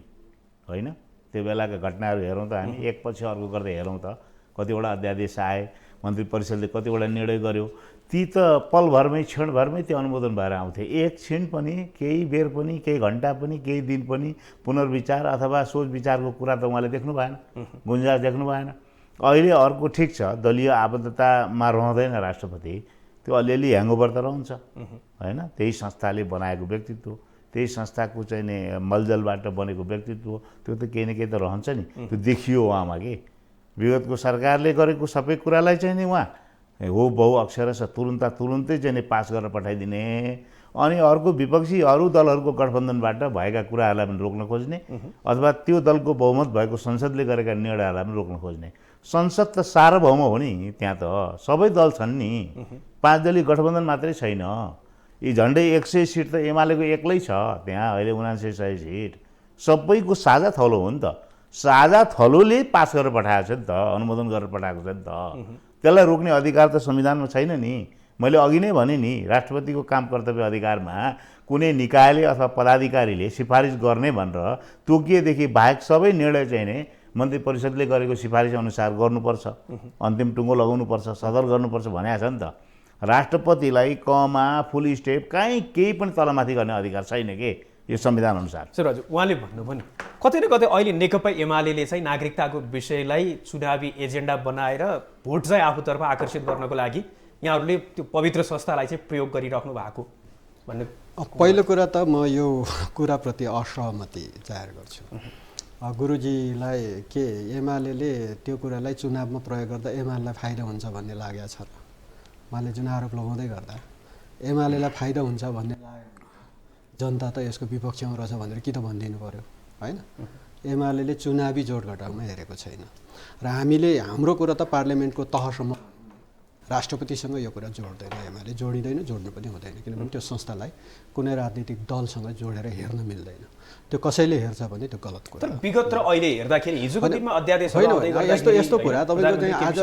होइन? त्यो बेलाका घटनाहरू हेरौँ त हामी, एकपछि अर्को गर्दै हेरौँ त, कतिवटा अध्यादेश आए, मन्त्री परिषदले कतिवटा निर्णय गर्यो, ती त पलभरमै क्षणभरमै त्यो अनुमोदन भएर आउँथे। एक क्षण पनि, केही बेर पनि, केही घन्टा पनि, केही दिन पनि पुनर्विचार अथवा सोच विचारको कुरा त उहाँले देख्नु भएन, गुन्जाइस देख्नु भएन। अहिले अर्को ठिक छ, दलीय आबद्धतामा रहँदैन राष्ट्रपति, त्यो अलिअलि ह्याङओभर त रहन्छ, होइन? त्यही संस्थाले बनाएको व्यक्तित्व, त्यही संस्थाको चाहिँ नि मलजलबाट बनेको व्यक्तित्व, त्यो त केही न केही त रहन्छ नि। त्यो देखियो उहाँमा कि विगतको सरकारले गरेको सबै कुरालाई चाहिँ नि उहाँ हो बहु अक्षरशः तुरुन्तै चाहिँ नि पास गरेर पठाइदिने, अनि अर्को विपक्षी अरू दलहरूको गठबन्धनबाट भएका कुराहरूलाई पनि रोक्न खोज्ने, अथवा त्यो दलको बहुमत भएको संसदले गरेका निर्णयहरूलाई पनि रोक्न खोज्ने। संसद त सार्वभौम हो नि, त्यहाँ त सबै दल छन् नि, 5 दलीय गठबन्धन मात्रै छैन। यी झन्डै 100 सिट त एमालेको एक्लै छ त्यहाँ, अहिले 79-100 सिट सबैको साझा थलो हो नि त। साझा थलोले पास गरेर पठाएको छ नि त, अनुमोदन गरेर पठाएको छ नि त। त्यसलाई रोक्ने अधिकार त संविधानमा छैन नि। मैले अघि नै भने नि, राष्ट्रपतिको काम कर्तव्य अधिकारमा कुनै निकायले अथवा पदाधिकारीले सिफारिस गर्ने भनेर तोकिएदेखि बाहेक सबै निर्णय चाहिँ नै मन्त्री परिषदले गरेको सिफारिस अनुसार गर्नुपर्छ, अन्तिम टुङ्गो लगाउनुपर्छ, सदर गर्नुपर्छ भनेको छ नि त। राष्ट्रपतिलाई कमा फुल स्टेप कहीँ केही पनि तलमाथि गर्ने अधिकार छैन के यो संविधान अनुसार। सर हजुर, उहाँले भन्नुभयो नि कतै न कतै अहिले नेकपा एमाले चाहिँ नागरिकताको विषयलाई चुनावी एजेन्डा बनाएर भोट चाहिँ आफूतर्फ आकर्षित गर्नको लागि यहाँहरूले त्यो पवित्र संस्थालाई चाहिँ प्रयोग गरिराख्नु भएको भन्ने। पहिलो कुरा त म यो कुराप्रति असहमति जाहेर गर्छु। गुरुजीलाई के एमाले त्यो कुरालाई चुनावमा प्रयोग गर्दा एमालेलाई फाइदा हुन्छ भन्ने लागेको छ र? उहाँले जुन आरोप लगाउँदै गर्दा एमालेलाई फाइदा हुन्छ भन्ने लाग्यो, जनता त यसको विपक्षमा रहेछ भनेर कि त भनिदिनु पऱ्यो, होइन? एमाले चुनावी जोड घटाउन हेरेको छैन र हामीले हाम्रो कुरा त पार्लियामेन्टको तहसम्म, राष्ट्रपतिसँग यो कुरा जोड्दैन एमाले, जोडिँदैन, जोड्नु पनि हुँदैन, किनभने त्यो संस्थालाई कुनै राजनीतिक दलसँग जोडेर हेर्न मिल्दैन। त्यो कसैले हेर्छ भने त्यो गलत कुरा। तर विगत र अहिले हेर्दाखेरि हिजोको दिनमा अध्यादेश यस्तो कुरा तपाईँको चाहिँ आज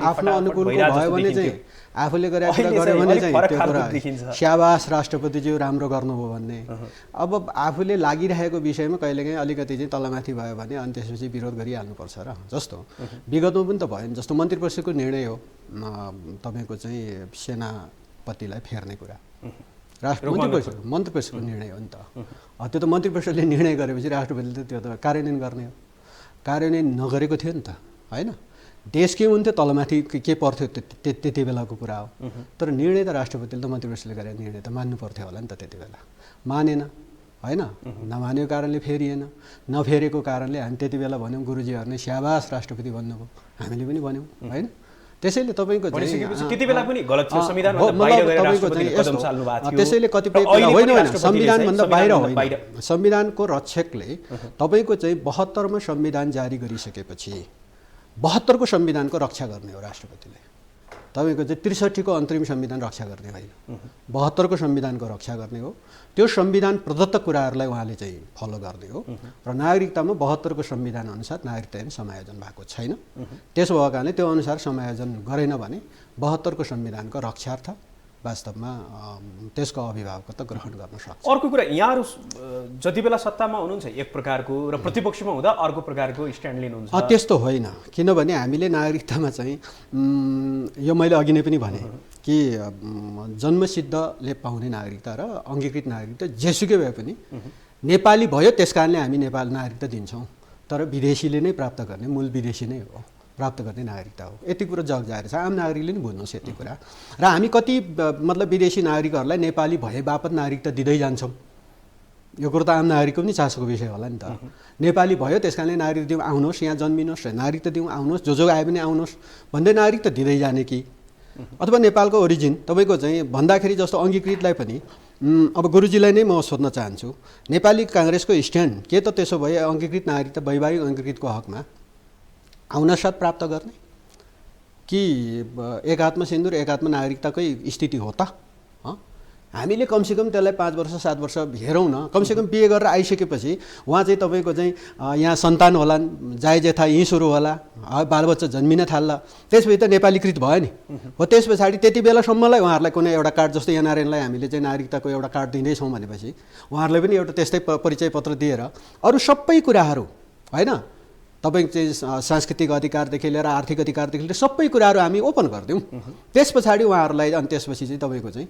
आफ्नो अनुकूलको भयो भने चाहिँ आफूले गरेको कुरा गर्यो भने चाहिँ त्यो कुरा स्याबास राष्ट्रपतिज्यू राम्रो गर्नुभयो भन्ने। अब आफूले लागिरहेको विषयमा कहिलेकाहीँ अलिकति चाहिँ तलमाथि भयो भने अनि त्यसपछि विरोध गरिहाल्नुपर्छ र। जस्तो विगतमा पनि त भयो नि, जस्तो मन्त्री परिषदको निर्णय हो तपाईँको चाहिँ सेनापतिलाई फेर्ने कुरा, मन्त्री परिषदको निर्णय हो नि त। त्यो त मन्त्री परिषदले निर्णय गरेपछि राष्ट्रपतिले त त्यो त कार्यान्वयन गर्ने हो, कार्यान्वयन नगरेको थियो नि त, होइन? देश के हुन्थ्यो तलमाथि के पर्थ्यो त्यति बेलाको कुरा हो। तर निर्णय त राष्ट्रपतिले त मन्त्री परिषदले गरेको निर्णय त मान्नु पर्थ्यो होला नि त, त्यति बेला मानेन, होइन? नमानेको कारणले फेरिएन, नफेरेको कारणले हामी त्यति बेला भन्यौँ गुरुजीहरूले स्याबास राष्ट्रपति भन्नुभयो, हामीले पनि भन्यौँ, होइन? त्यसैले तपाईँको त्यसैले कतिपय कुरा होइन, संविधानभन्दा बाहिर होइन। संविधानको रक्षकले तपाईँको चाहिँ 72मा संविधान जारी गरिसकेपछि 72को संविधानको रक्षा गर्ने हो राष्ट्रपतिले। तपाईँको चाहिँ 63को अन्तरिम संविधान रक्षा गर्ने होइन, 72को संविधानको रक्षा गर्ने हो। त्यो संविधान प्रदत्त कुराहरूलाई उहाँले चाहिँ फलो गर्ने हो र नागरिकतामा 72को संविधान अनुसार नागरिकता पनि समायोजन भएको छैन। त्यसो भएको कारणले त्यो अनुसार समायोजन गरेन भने 72को संविधानको रक्षार्थ वास्तवमा त्यसको अभिभावकत्व ग्रहण गर्न सक्छ। अर्को कुरा, यहाँहरू जति बेला सत्तामा हुनुहुन्छ एक प्रकारको र प्रतिपक्षमा हुँदा अर्को प्रकारको स्ट्यान्ड लिनुहुन्छ। त्यस्तो होइन, किनभने हामीले नागरिकतामा चाहिँ यो मैले अघि नै पनि भने कि जन्मसिद्धले पाउने नागरिकता र अङ्गीकृत नागरिकता जेसुकै भए पनि नेपाली भयो त्यस कारणले हामी नेपाल नागरिकता दिन्छौँ, तर विदेशीले नै प्राप्त गर्ने, मूल विदेशी नै हो प्राप्त गर्ने नागरिकता हो। यति कुरा जग जाहेर छ, आम नागरिकले नि बुझ्नुहोस् यति कुरा। र हामी कति मतलब विदेशी नागरिकहरूलाई नेपाली भए बापत नागरिकता दिँदै जान्छौँ, यो कुरो त आम नागरिकको पनि चासोको विषय होला नि त। नेपाली भयो त्यस कारणले नागरिक दिउँ, आउनुहोस् यहाँ जन्मिनुहोस्, नागरिकता दिउँ, आउनुहोस्, जो आए पनि आउनुहोस् भन्दै नागरिकता दिँदै जाने कि अथवा नेपालको ओरिजिन तपाईँको चाहिँ भन्दाखेरि जस्तो अङ्गीकृतलाई पनि अब गुरुजीलाई नै म सोध्न चाहन्छु, नेपाली काङ्ग्रेसको स्ट्यान्ड के त त्यसो भए अङ्गीकृत नागरिकता वैवाहिक अङ्गीकृतको हकमा आउनसाथ प्राप्त गर्ने कि एकात्म सिन्दुर एकात्म नागरिकताकै स्थिति हो त? हामीले कमसेकम त्यसलाई 5 वर्ष 7 वर्ष हेरौँ न। कमसेकम बिहे गरेर आइसकेपछि उहाँ चाहिँ तपाईँको चाहिँ यहाँ सन्तान होलान्, जायजेथा यहीँ सुरु होला, बालबच्चा जन्मिन थाल्ला, त्यसपछि त नेपालीकृत भयो नि। हो त्यस पछाडि त्यति बेलासम्मलाई उहाँहरूलाई कुनै एउटा कार्ड, जस्तो एनआरएनलाई हामीले चाहिँ नागरिकताको एउटा कार्ड दिँदैछौँ भनेपछि उहाँहरूले पनि एउटा त्यस्तै परिचय पत्र दिएर अरू सबै कुराहरू होइन, तपाईँको चाहिँ सांस्कृतिक अधिकारदेखि लिएर आर्थिक अधिकारदेखि लिएर सबै कुराहरू हामी ओपन गरिदिउँ। त्यस पछाडि उहाँहरूलाई अनि त्यसपछि चाहिँ तपाईँको चाहिँ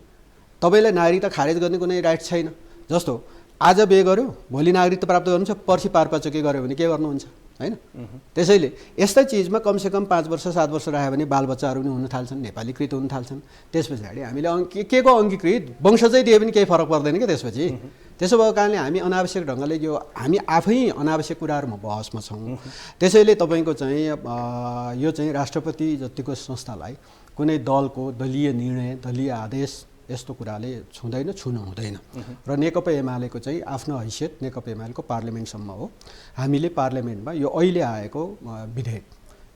तपाईँलाई नागरिकता खारेज गर्ने कुनै राइट छैन। जस्तो आज बिहे गर्यो, भोलि नागरिकता प्राप्त गर्नुहुन्छ, पर्सि पारपाचुकी गऱ्यो भने के गर्नुहुन्छ होइन। त्यसैले यस्तै चिजमा कमसेकम 5 वर्ष 7 वर्ष रह्यो भने बालबच्चाहरू पनि हुन थाल्छन्, नेपालीकृत हुन थाल्छन्। त्यस पछाडि हामीले के को अङ्गीकृत वंश चाहिँ दिए पनि केही फरक पर्दैन क्या त्यसपछि। त्यसो भएको कारणले हामी अनावश्यक ढङ्गले यो हामी आफै अनावश्यक कुराहरूमा बहसमा छौँ। त्यसैले तपाईँको चाहिँ यो चाहिँ राष्ट्रपति जतिको संस्थालाई कुनै दलको दलीय निर्णय, दलीय आदेश यस्तो कुराले छुँदैन, छुन हुँदैन। र नेकपा एमालेको चाहिँ आफ्नो हैसियत नेकपा एमालेको पार्लियामेन्टसम्म हो। हामीले पार्लियामेन्टमा यो अहिले आएको विधेयक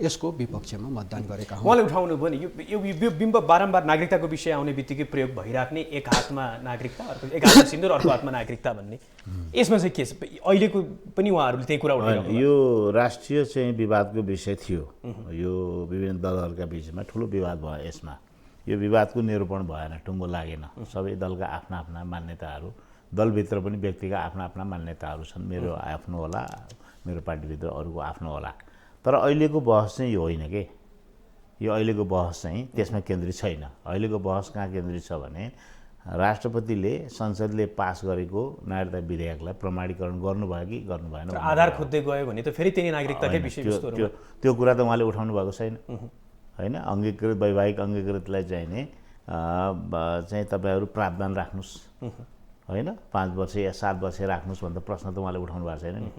यसको विपक्षमा मतदान गरेका हौँ। उहाँले उठाउनु भयो नि यो बिम्ब बारम्बार नागरिकताको विषय आउने बित्तिकै प्रयोग भइराख्ने, एक हातमा नागरिकता, अर्को एक हातमा सिन्दुर, अर्को हातमा नागरिकता भन्ने, यसमा चाहिँ के छ अहिलेको पनि उहाँहरूले त्यही कुरा उठाइरहनु? यो राष्ट्रिय चाहिँ विवादको विषय थियो। यो विभिन्न दलहरूका बिचमा ठुलो विवाद भयो। यसमा यो विवादको निरूपण भएन, टुङ्गो लागेन। सबै दलका आफ्ना आफ्ना मान्यताहरू, दलभित्र पनि व्यक्तिका आफ्ना आफ्ना मान्यताहरू छन्। मेरो आफ्नो होला, मेरो पार्टीभित्र अरूको आफ्नो होला। तर अहिलेको बहस चाहिँ यो होइन के, यो अहिलेको बहस चाहिँ त्यसमा केन्द्रित छैन। अहिलेको बहस कहाँ केन्द्रित छ भने राष्ट्रपतिले संसदले पास गरेको नागरिकता विधेयकलाई प्रमाणीकरण गर्नुभयो कि गर्नु भएन, आधार खोज्दै गयो भने त फेरि त्यही नागरिकताकै विषयवस्तुहरू त्यो कुरा त उहाँले उठाउनु भएको छैन होइन। अङ्गीकृत वैवाहिक अङ्गीकृतलाई चाहिने चाहिँ तपाईँहरू प्रावधान राख्नुहोस् होइन, 5 वर्ष या 7 वर्ष राख्नुहोस् भन्दा प्रश्न त उहाँले उठाउनु भएको छैन नि।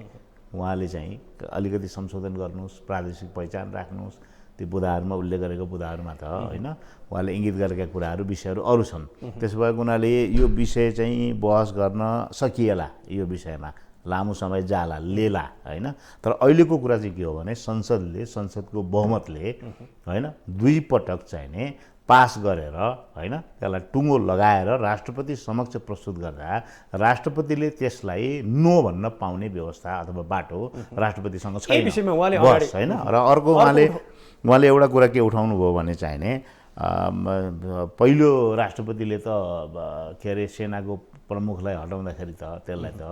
उहाँले चाहिँ अलिकति संशोधन गर्नुहोस्, प्रादेशिक पहिचान राख्नुहोस्, त्यो बुदाहरूमा उल्लेख गरेको बुदाहरूमा त होइन, उहाँले इङ्गित गरेका कुराहरू विषयहरू अरू छन्। त्यसो भएको हुनाले यो विषय चाहिँ बहस गर्न सकिएला, यो विषयमा लामो समय जाला लेला होइन। तर अहिलेको कुरा चाहिँ के हो भने संसदको बहुमतले होइन 2 पटक चाहिने पास गरेर होइन, त्यसलाई टुङ्गो लगाएर राष्ट्रपति समक्ष प्रस्तुत गर्दा राष्ट्रपतिले त्यसलाई नो भन्न पाउने व्यवस्था अथवा बाटो राष्ट्रपतिसँग छैन होइन। र अर्को उहाँले एउटा कुरा के उठाउनु भयो भने चाहिने पहिलो राष्ट्रपतिले त के अरे सेनाको प्रमुखलाई हटाउँदाखेरि त त्यसलाई त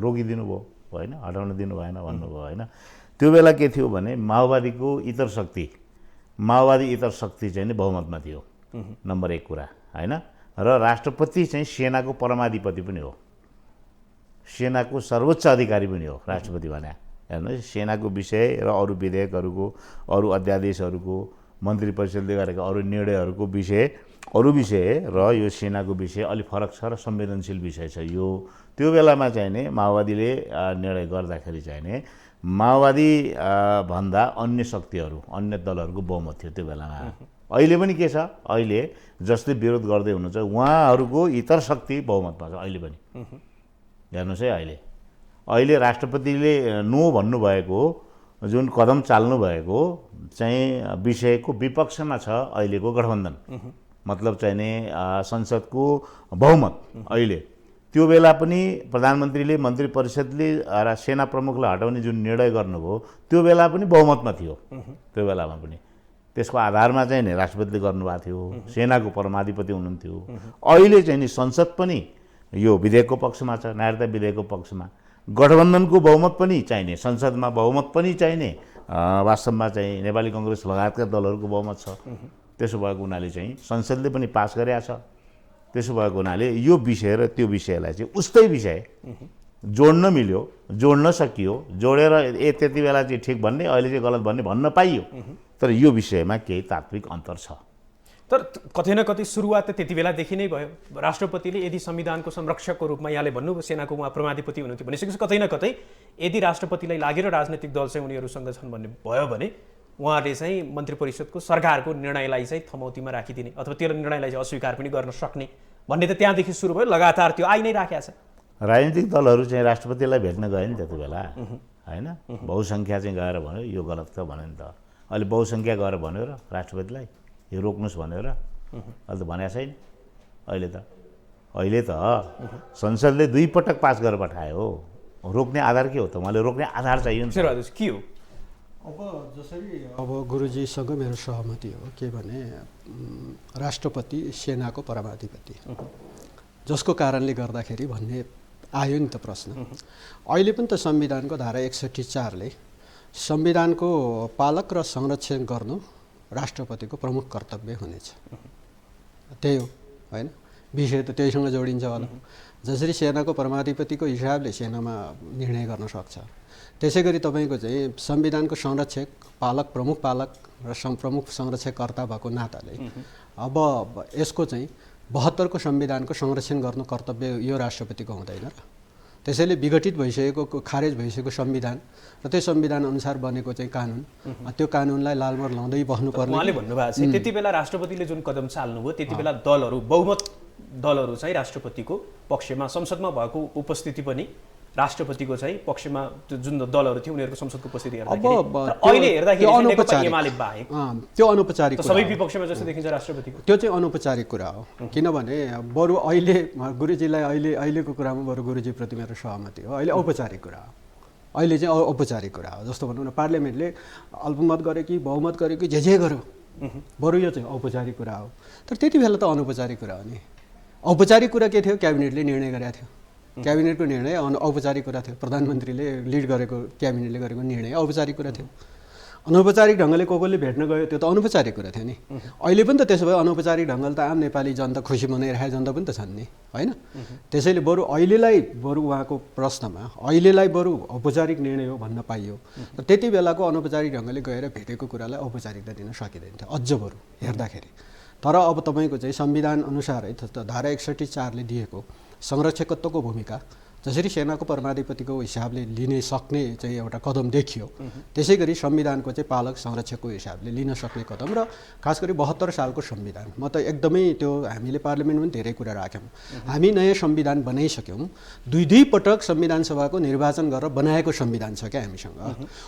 रोकिदिनु भयो होइन, हटाउन दिनु भएन भन्नुभयो होइन। त्यो बेला के थियो भने माओवादी इतर शक्ति चाहिँ बहुमतमा थियो, नम्बर 1 कुरा होइन। र राष्ट्रपति चाहिँ सेनाको परमाधिपति पनि हो, सेनाको सर्वोच्च अधिकारी पनि हो राष्ट्रपति भने। हेर्नुहोस्, सेनाको विषय र अरू विधेयकहरूको, अरू अध्यादेशहरूको, मन्त्री परिषदले गरेका अरू निर्णयहरूको विषय र यो सेनाको विषय अलिक फरक छ र संवेदनशील विषय छ यो। त्यो बेलामा चाहिने माओवादीले निर्णय गर्दाखेरि चाहिने माओवादी भन्दा अन्य शक्तिहरू, अन्य दलहरूको बहुमत थियो त्यो बेलामा। अहिले पनि के छ, अहिले जसले विरोध गर्दै हुनुहुन्छ उहाँहरूको इतर शक्ति बहुमतमा छ अहिले पनि। हेर्नुहोस् है, अहिले राष्ट्रपतिले नो भन्नुभएको जुन कदम चाल्नु भएको चाहिँ विषयको विपक्षमा छ अहिलेको गठबन्धन, मतलब चाहिने संसदको बहुमत अहिले। त्यो बेला पनि प्रधानमन्त्रीले मन्त्री परिषदले सेना प्रमुखलाई हटाउने जुन निर्णय गर्नुभयो त्यो बेला पनि बहुमतमा थियो। त्यो बेलामा पनि त्यसको आधारमा चाहिँ नि राष्ट्रपतिले गर्नुभएको थियो, सेनाको परमाधिपति हुनुहुन्थ्यो। अहिले चाहिँ नि संसद पनि यो विधेयकको पक्षमा छ, नागरिकता विधेयकको पक्षमा। गठबन्धनको बहुमत पनि चाहिने, संसदमा बहुमत पनि चाहिने, वास्तवमा चाहिँ नेपाली कङ्ग्रेस लगायतका दलहरूको बहुमत छ। त्यसो भएको हुनाले चाहिँ संसदले पनि पास गरेका छ। त्यसो भएको हुनाले यो विषय र त्यो विषयलाई चाहिँ उस्तै विषय जोड्न मिल्यो, जोड्न सकियो, जोडेर त्यति बेला चाहिँ ठिक भन्ने, अहिले चाहिँ गलत भन्ने भन्न पाइयो। तर यो विषयमा केही तात्विक अन्तर छ। तर कतै न कतै सुरुवात त त्यति बेलादेखि नै भयो। राष्ट्रपतिले यदि संविधानको संरक्षकको रूपमा यहाँले भन्नुभयो सेनाको उहाँ परमाधिपति हुनुहुन्थ्यो भनिसकेपछि कतै न कतै यदि राष्ट्रपतिलाई लागेर राजनैतिक दल चाहिँ उनीहरूसँग छन् भन्ने भयो भने उहाँले चाहिँ मन्त्री परिषदको सरकारको निर्णयलाई चाहिँ थमौतीमा राखिदिने अथवा त्यो निर्णयलाई चाहिँ अस्वीकार पनि गर्न सक्ने भन्ने त त्यहाँदेखि सुरु भयो, लगातार त्यो आइ नै राखेको छ। राजनीतिक दलहरू चाहिँ राष्ट्रपतिलाई भेट्न गए नि त्यति बेला होइन, बहुसङ्ख्या चाहिँ गएर भन्यो यो गलत छ भन्यो नि त। अहिले बहुसङ्ख्या गएर भन्यो र राष्ट्रपतिलाई यो रोक्नुहोस् भनेर अहिले त भनेको छैन। अहिले त अहिले त संसदले 2 पटक पास गरेर पठायो। रोक्ने आधार के हो त? उहाँले रोक्ने आधार चाहियो नि। शेरबहादुर के हो? अब जसरी अब गुरुजीसँग मेरो सहमति हो के भने राष्ट्रपति सेनाको परमाधिपति, जसको कारणले गर्दाखेरि भन्ने आयो नि त प्रश्न। अहिले पनि त संविधानको धारा 61(4) संविधानको पालक र संरक्षण गर्नु राष्ट्रपतिको प्रमुख कर्तव्य हुनेछ। त्यही हो होइन, विषय त त्यहीसँग जोडिन्छ होला। जसरी सेनाको परमाधिपतिको हिसाबले सेनामा निर्णय गर्न सक्छ, त्यसै गरी तपाईँको चाहिँ संविधानको संरक्षक पालक, प्रमुख पालक र प्रमुख संरक्षककर्ता भएको नाताले अब यसको चाहिँ 72 को संविधानको संरक्षण गर्नु कर्तव्य यो राष्ट्रपतिको हुँदैन र। त्यसैले विघटित भइसकेको, खारेज भइसकेको संविधान र त्यो संविधान अनुसार बनेको चाहिँ कानुन, त्यो कानुनलाई लालमोहर लाउँदै बस्नुपर्ने। उहाँले भन्नुभएको छ त्यति बेला राष्ट्रपतिले जुन कदम चाल्नुभयो त्यति बेला दलहरू, बहुमत दलहरू चाहिँ राष्ट्रपतिको पक्षमा, संसदमा भएको उपस्थिति पनि राष्ट्रपतिको चाहिँ पक्षमा जुन दलहरू थियो उनीहरूको संसदको उपस्थिति हेर्दाखेरि अहिले हेर्दाखेरि एमाले बाहेक त्यो अनौपचारिक सबै विपक्षमा जस्तो देखिन्छ राष्ट्रपतिको। त्यो चाहिँ अनौपचारिक कुरा हो। किनभने बरु अहिले गुरुजीलाई अहिलेको कुरामा बरु गुरुजीप्रति मेरो सहमति हो। अहिले औपचारिक कुरा हो, अहिले चाहिँ औपचारिक कुरा हो। जस्तो भनौँ न, पार्लियामेन्टले अल्पमत गरे कि बहुमत गरे कि जे गर्यो, बरु यो चाहिँ औपचारिक कुरा हो। तर त्यति बेला त अनौपचारिक कुरा हो नि। औपचारिक कुरा के थियो? क्याबिनेटले निर्णय गरेको थियो। क्याबिनेटको निर्णय औपचारिक कुरा थियो। प्रधानमन्त्रीले लिड गरेको, क्याबिनेटले गरेको निर्णय औपचारिक कुरा थियो। अनौपचारिक ढङ्गले कोले भेट्न गयो, त्यो त अनौपचारिक कुरा थियो नि। अहिले पनि त त्यसो भए अनौपचारिक ढङ्गले त आम नेपाली जनता खुसी मनाइरहेको जनता पनि त छन् नि, होइन? त्यसैले बरु अहिलेलाई, बरु उहाँको प्रश्नमा अहिलेलाई बरु औपचारिक निर्णय हो भन्न पाइयो। र त्यति बेलाको अनौपचारिक ढङ्गले गएर भेटेको कुरालाई औपचारिकता दिन सकिँदैन थियो अझ बरु हेर्दाखेरि। तर अब तपाईँको चाहिँ संविधान अनुसार है धारा 61(4) ले दिएको संरक्षकत्वको भूमिका जसरी सेनाको परमाधिपतिको हिसाबले लिने सक्ने चाहिँ एउटा कदम देखियो, त्यसै गरी संविधानको चाहिँ पालक संरक्षकको हिसाबले लिन सक्ने कदम र खास गरी 72 सालको संविधान। म त एकदमै त्यो हामीले पार्लियामेन्टमा पनि धेरै कुरा राख्यौँ। हामी नयाँ संविधान बनाइसक्यौँ, दुई पटक संविधान सभाको निर्वाचन गरेर बनाएको संविधान छ क्या हामीसँग।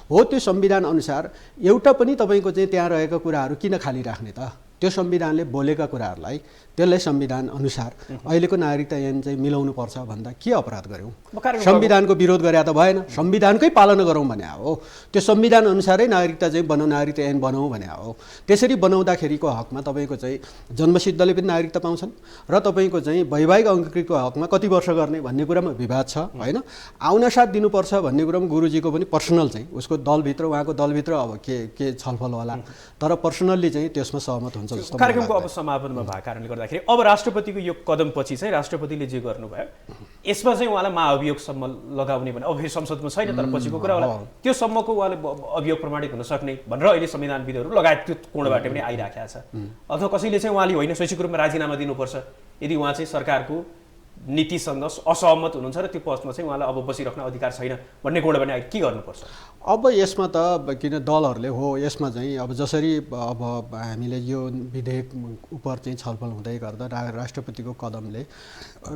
हो, त्यो संविधान अनुसार एउटा पनि तपाईँको चाहिँ त्यहाँ रहेका कुराहरू किन खाली राख्ने त? त्यो संविधानले बोलेका कुराहरूलाई त्यसलाई संविधान अनुसार अहिलेको नागरिकता ऐन चाहिँ मिलाउनु पर्छ भन्दा के अपराध गर्यौँ? संविधानको विरोध गरे त भएन, संविधानकै पालना गरौँ भने हो। त्यो संविधान अनुसारै नागरिकता चाहिँ नागरिकता ऐन बनाऊ भने हो। त्यसरी बनाउँदाखेरिको हकमा तपाईँको चाहिँ जन्मसिद्धले पनि नागरिकता पाउँछन् र तपाईँको चाहिँ वैवाहिक अङ्गीकृतको हकमा कति वर्ष गर्ने भन्ने कुरामा विवाद छ, होइन? आउनसाथ दिनुपर्छ भन्ने कुरामा गुरुजीको पनि पर्सनल चाहिँ उसको दलभित्र, उहाँको दलभित्र अब के छलफल होला, तर पर्सनल्ली चाहिँ त्यसमा सहमत हुन्छ। कार्यक्रमको अब समापनमा भएको कारणले गर्दाखेरि अब राष्ट्रपतिको यो कदमपछि चाहिँ राष्ट्रपतिले जे गर्नुभयो यसमा चाहिँ उहाँलाई महाअभियोगसम्म लगाउने भने अब फेरि संसदमा छैन, तर पछिको कुरा होला त्यो सम्मको उहाँले अभियोग प्रमाणित हुन सक्ने भनेर अहिले संविधानविदहरू लगायत त्यो कोणबाट पनि आइराखेको छ। अथवा कसैले चाहिँ उहाँले होइन शैक्षिक रूपमा राजीनामा दिनुपर्छ यदि उहाँ चाहिँ सरकारको नीतिसँग असहमत हुनुहुन्छ र त्यो पदमा चाहिँ उहाँलाई अब बसिराख्न अधिकार छैन भन्ने कोणबाट पनि के गर्नुपर्छ? अब यसमा त किन दलहरूले हो, यसमा चाहिँ अब जसरी अब हामीले यो विधेयक उप चाहिँ छलफल हुँदै गर्दा राष्ट्रपतिको कदमले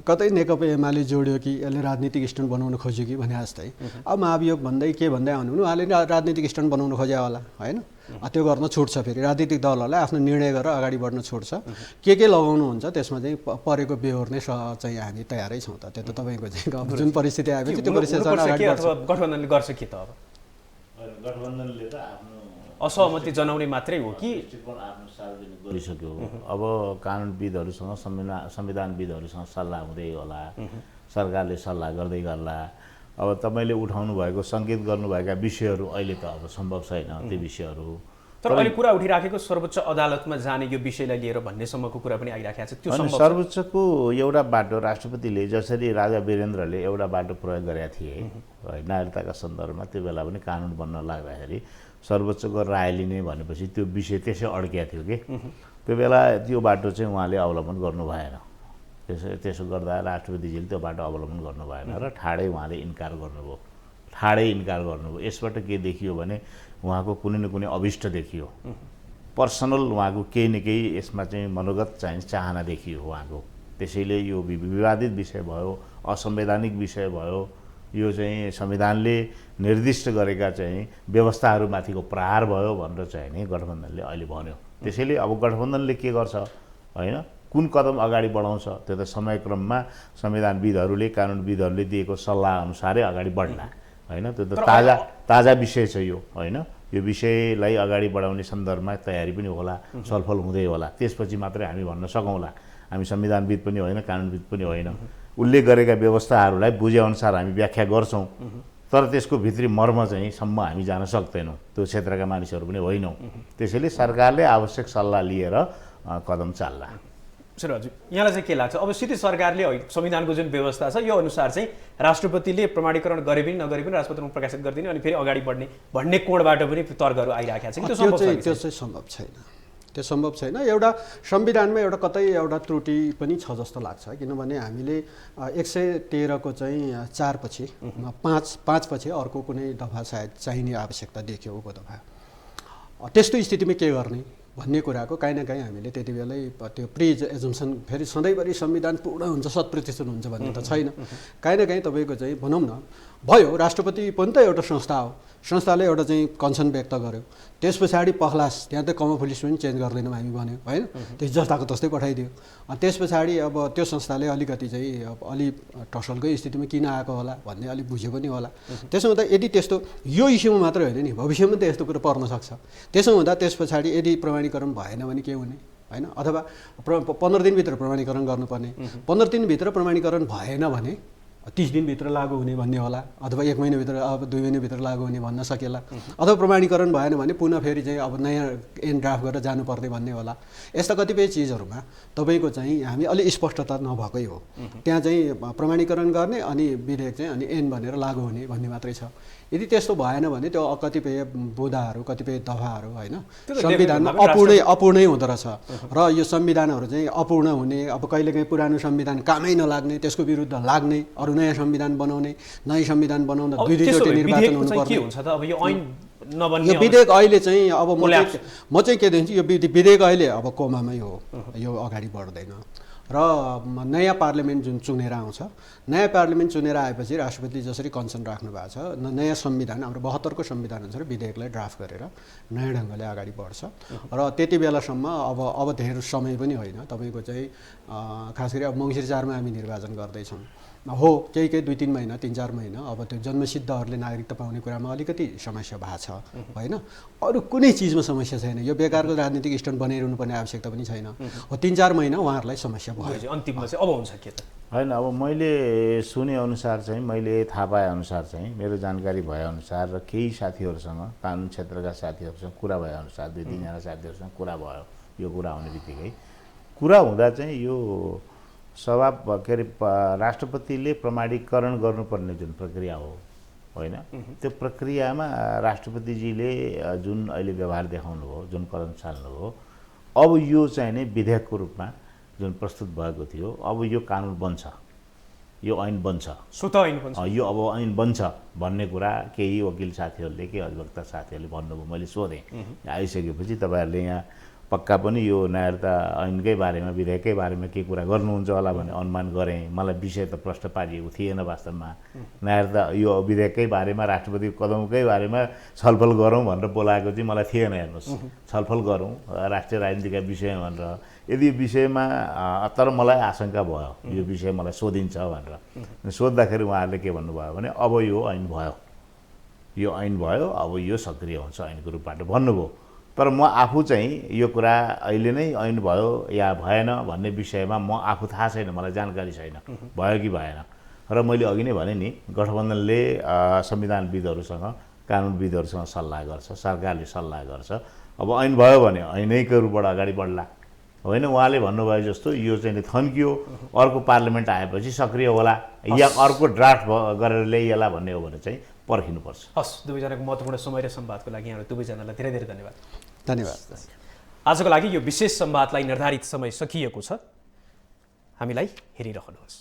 कतै नेकपा एमाले जोड्यो कि यसले राजनीतिक स्टन्ट बनाउन खोज्यो कि भने जस्तै अब महाभियोग भन्दै के भन्दै आउनु उहाँले राजनीतिक स्टन्ट बनाउन खोज्या होला, होइन? त्यो गर्न छुट्छ, फेरि राजनीतिक दलहरूलाई आफ्नो निर्णय गरेर अगाडि बढ्न छुट्छ। के लगाउनुहुन्छ त्यसमा चाहिँ परेको बेहोर्ने चाहिँ हामी तयारै छौँ त। त्यो त तपाईँको चाहिँ जुन परिस्थिति आएपछि त्यो परिस्थितिसँग अगाडि बढ्छ। गठबन्धनले गर्छ के त? अब गठबन्धनले त आफ्नो असहमति जनाउने मात्रै हो कि आफ्नो सार्वजनिक गरिसक्यो। अब कानुनविदहरूसँग, संविधानविदहरूसँग सल्लाह हुँदै होला, सरकारले सल्लाह गर्दै गर्ला। अब तपाईँले उठाउनु भएको, सङ्केत गर्नुभएका विषयहरू अहिले त अब सम्भव छैन त्यो विषयहरू। तर अहिले कुरा उठिराखेको सर्वोच्च अदालतमा जाने यो विषयलाई लिएर भन्नेसम्मको कुरा पनि आइराखेको छ। त्यो सर्वोच्चको एउटा बाटो राष्ट्रपतिले जसरी राजा वीरेन्द्रले एउटा बाटो प्रयोग गरेका थिए नागरिकताका सन्दर्भमा, त्यो बेला पनि कानुन बन्न लाग्दाखेरि सर्वोच्चको राय लिने भनेपछि त्यो विषय त्यसै अड्किया थियो कि त्यो बेला त्यो बाटो चाहिँ उहाँले अवलम्बन गर्नु भएन। त्यसो गर्दा राष्ट्रपतिजीले त्यो बाटो अवलम्बन गर्नु भएन र ठाडै उहाँले इन्कार गर्नुभयो। यसबाट के देखियो भने उहाँको कुनै न कुनै अभिष्ट देखियो, पर्सनल उहाँको केही न केही यसमा चाहिँ मनोगत चाहिँ चाहना देखियो उहाँको। त्यसैले यो विवादित विषय भयो, असंवैधानिक विषय भयो, यो चाहिँ संविधानले निर्दिष्ट गरेका चाहिँ व्यवस्थाहरूमाथिको प्रहार भयो भनेर चाहिँ नि गठबन्धनले अहिले भन्यो। त्यसैले अब गठबन्धनले के गर्छ, होइन? कुन कदम अगाडि बढाउँछ त्यो त समयक्रममा संविधानविदहरूले कानुनविदहरूले दिएको सल्लाह अनुसारै अगाडि बढ्ला होइन। त्यो त ताजा विषय छ यो होइन। यो विषयलाई अगाडि बढाउने सन्दर्भमा तयारी पनि होला, छलफल हुँदै होला, त्यसपछि मात्रै हामी भन्न सकौँला। हामी संविधानविद पनि होइन, कानुनविद पनि होइन। उल्लेख गरेका व्यवस्थाहरूलाई बुझेअनुसार हामी व्याख्या गर्छौँ, तर त्यसको भित्री मर्म चाहिँ सम्म हामी जान सक्दैनौँ, त्यो क्षेत्रका मानिसहरू पनि होइनौँ। त्यसैले सरकारले आवश्यक सल्लाह लिएर कदम चाल्ला। सर हजुर, यहाँलाई चाहिँ के लाग्छ अब सिधै सरकारले संविधानको जुन व्यवस्था छ यो अनुसार चाहिँ राष्ट्रपतिले प्रमाणीकरण गरे पनि नगरे पनि राष्ट्रपतिमा प्रकाशित गरिदिने अनि फेरि अगाडि बढ्ने भन्ने कोणबाट पनि तर्कहरू आइरहेका छन्? त्यो चाहिँ सम्भव छैन। त्यो सम्भव छैन। एउटा संविधानमा एउटा कतै एउटा त्रुटि पनि छ जस्तो लाग्छ, किनभने हामीले 113 को चाहिँ 4 पछि 5 पछि अर्को कुनै दफा सायद चाहिने आवश्यकता देखियो उपदफा। त्यस्तो स्थितिमा के गर्ने भन्ने कुराको काहीँ न काहीँ हामीले त्यति बेलै त्यो प्रि एजम्सन फेरि सधैँभरि संविधान पूर्ण हुन्छ 100% हुन्छ भन्ने त छैन। काहीँ न काहीँ तपाईँको चाहिँ भनौँ न भयो, राष्ट्रपति पनि त एउटा संस्था हो, संस्थाले एउटा चाहिँ कन्सर्न व्यक्त गर्यो, त्यस पछाडि पखलास त्यहाँ त कमोफुलिस पनि चेन्ज गर्दैनौँ हामी भन्यो होइन, त्यस जस्ताको तस्तै पठाइदियो। त्यस पछाडि अब त्यो संस्थाले अलिकति चाहिँ अब अलि टसलकै स्थितिमा किन आएको होला भन्ने अलिक बुझ्यो पनि होला। त्यसो हुँदा यदि त्यस्तो यो इस्युमा मात्रै होइन नि, भविष्यमा त यस्तो कुरो पर्न सक्छ। त्यसो हुँदा त्यस पछाडि यदि प्रमाणीकरण भएन भने के हुने होइन, अथवा 15 दिनभित्र प्रमाणीकरण गर्नुपर्ने, 15 दिनभित्र प्रमाणीकरण भएन भने 30 दिनभित्र लागू हुने भन्ने होला, अथवा 1 महिनाभित्र अब 2 महिनाभित्र लागू हुने भन्न सकेला, अथवा प्रमाणीकरण भएन भने पुनः फेरि चाहिँ अब नयाँ एन ड्राफ्ट गरेर जानुपर्ने भन्ने होला। यस्ता कतिपय चिजहरूमा तपाईँको चाहिँ हामी अलि स्पष्टता नभएकै हो। त्यहाँ चाहिँ प्रमाणीकरण गर्ने अनि विधेयक चाहिँ अनि एन भनेर लागू हुने भन्ने मात्रै छ। यदि त्यस्तो भएन भने त्यो कतिपय बुँदाहरू कतिपय दफाहरू होइन संविधानमा अपूर्णै हुँदो रहेछ र यो संविधानहरू चाहिँ अपूर्ण हुने, अब कहिलेकाहीँ पुरानो संविधान कामै नलाग्ने, त्यसको विरुद्ध लाग्ने, अरू नयाँ संविधान बनाउने, नयाँ संविधान बनाउँदा दुईचोटि निर्वाचन हुनुपर्ने। यो विधेयक अहिले चाहिँ अब म चाहिँ के दिन्छु, यो विधेयक अहिले अब कोमामै हो, यो अगाडि बढ्दैन। र नयाँ पार्लियामेन्ट जुन चुनेर आउँछ, नयाँ पार्लियामेन्ट चुनेर आएपछि राष्ट्रपतिले जसरी कन्सर्न राख्नु भएको छ नयाँ संविधान हाम्रो 72 को संविधान अनुसार विधेयकलाई ड्राफ्ट गरेर नयाँ ढङ्गले अगाडि बढ्छ। र त्यति बेलासम्म अब धेरै समय पनि होइन, तपाईँको चाहिँ खास गरी अब मङ्सिर 4 मा हामी निर्वाचन गर्दैछौँ हो, केही 2-3 महिना 3-4 महिना अब त्यो जन्मसिद्धहरूले नागरिकता पाउने कुरामा अलिकति समस्या भएको छ होइन, अरू कुनै चिजमा समस्या छैन। यो बेकारको राजनीतिक स्टन्ट बनाइरहनु पर्ने आवश्यकता पनि छैन। हो 3-4 महिना उहाँहरूलाई समस्या भयो, अन्तिममा चाहिँ अब हुन्छ के त होइन। अब मैले सुने अनुसार चाहिँ, मैले थाहा पाए अनुसार चाहिँ, मेरो जानकारी भएअनुसार र केही साथीहरूसँग कानुन क्षेत्रका साथीहरूसँग कुरा भएअनुसार 2-3 जना साथीहरूसँग कुरा भयो, यो कुरा हुने बित्तिकै कुरा हुँदा चाहिँ यो सभा के अरे राष्ट्रपतिले प्रमाणीकरण गर्नुपर्ने जुन प्रक्रिया हो होइन, त्यो प्रक्रियामा राष्ट्रपतिजीले जुन अहिले व्यवहार देखाउनु भयो, जुन कदम चाल्नुभयो, अब यो चाहिँ नै विधेयकको रूपमा जुन प्रस्तुत भएको थियो, अब यो कानुन बन्छ, यो ऐन बन्छ, यो अब ऐन बन्छ भन्ने कुरा केही वकिल साथीहरूले, केही अधिवक्ता साथीहरूले भन्नुभयो। मैले सोधेँ आइसकेपछि तपाईँहरूले यहाँ पक्का पनि यो नागरिकता ऐनकै बारेमा, विधेयककै बारेमा के कुरा गर्नुहुन्छ होला भन्ने अनुमान गरेँ। मलाई विषय त प्रश्न पारिएको थिएन वास्तवमा। नागरिकता यो विधेयककै बारेमा, राष्ट्रपति कदमकै बारेमा छलफल गरौँ भनेर बोलाएको चाहिँ मलाई थिएन। हेर्नुहोस्, छलफल गरौँ राष्ट्रिय राजनीतिका विषय भनेर, यदि विषयमा, तर मलाई आशंका भयो यो विषय मलाई सोधिन्छ भनेर। सोद्धाखेरि उहाँहरूले के भन्नुभयो भने अब यो ऐन भयो, यो ऐन भयो, अब यो सक्रिय हुन्छ ऐनको रूपबाट भन्नुभयो। तर म आफू चाहिँ यो कुरा अहिले नै ऐन भयो या भएन भन्ने विषयमा म आफू थाहा छैन, मलाई जानकारी छैन भयो कि भएन। र मैले अघि नै भने नि, गठबन्धनले संविधानविदहरूसँग कानुनविदहरूसँग सल्लाह गर्छ, सरकारले सल्लाह गर्छ। अब ऐन भयो भने ऐनैको रूपबाट अगाडि बढ्ला होइन। उहाँले भन्नुभयो जस्तो यो चाहिँ थन्कियो, अर्को पार्लियामेन्ट आएपछि सक्रिय होला या अर्को ड्राफ्ट गरेर ल्याइएला भन्ने हो भने चाहिँ पर्खिनुपर्छ। हस्, दुवैजनाको महत्त्वपूर्ण समय र संवादको लागि यहाँहरू दुवैजनालाई धेरै धेरै धन्यवाद। धन्यवाद। आजको लागि यो विशेष संवादलाई निर्धारित समय सकिएको छ, हामीलाई हेरिरहनुहोस्।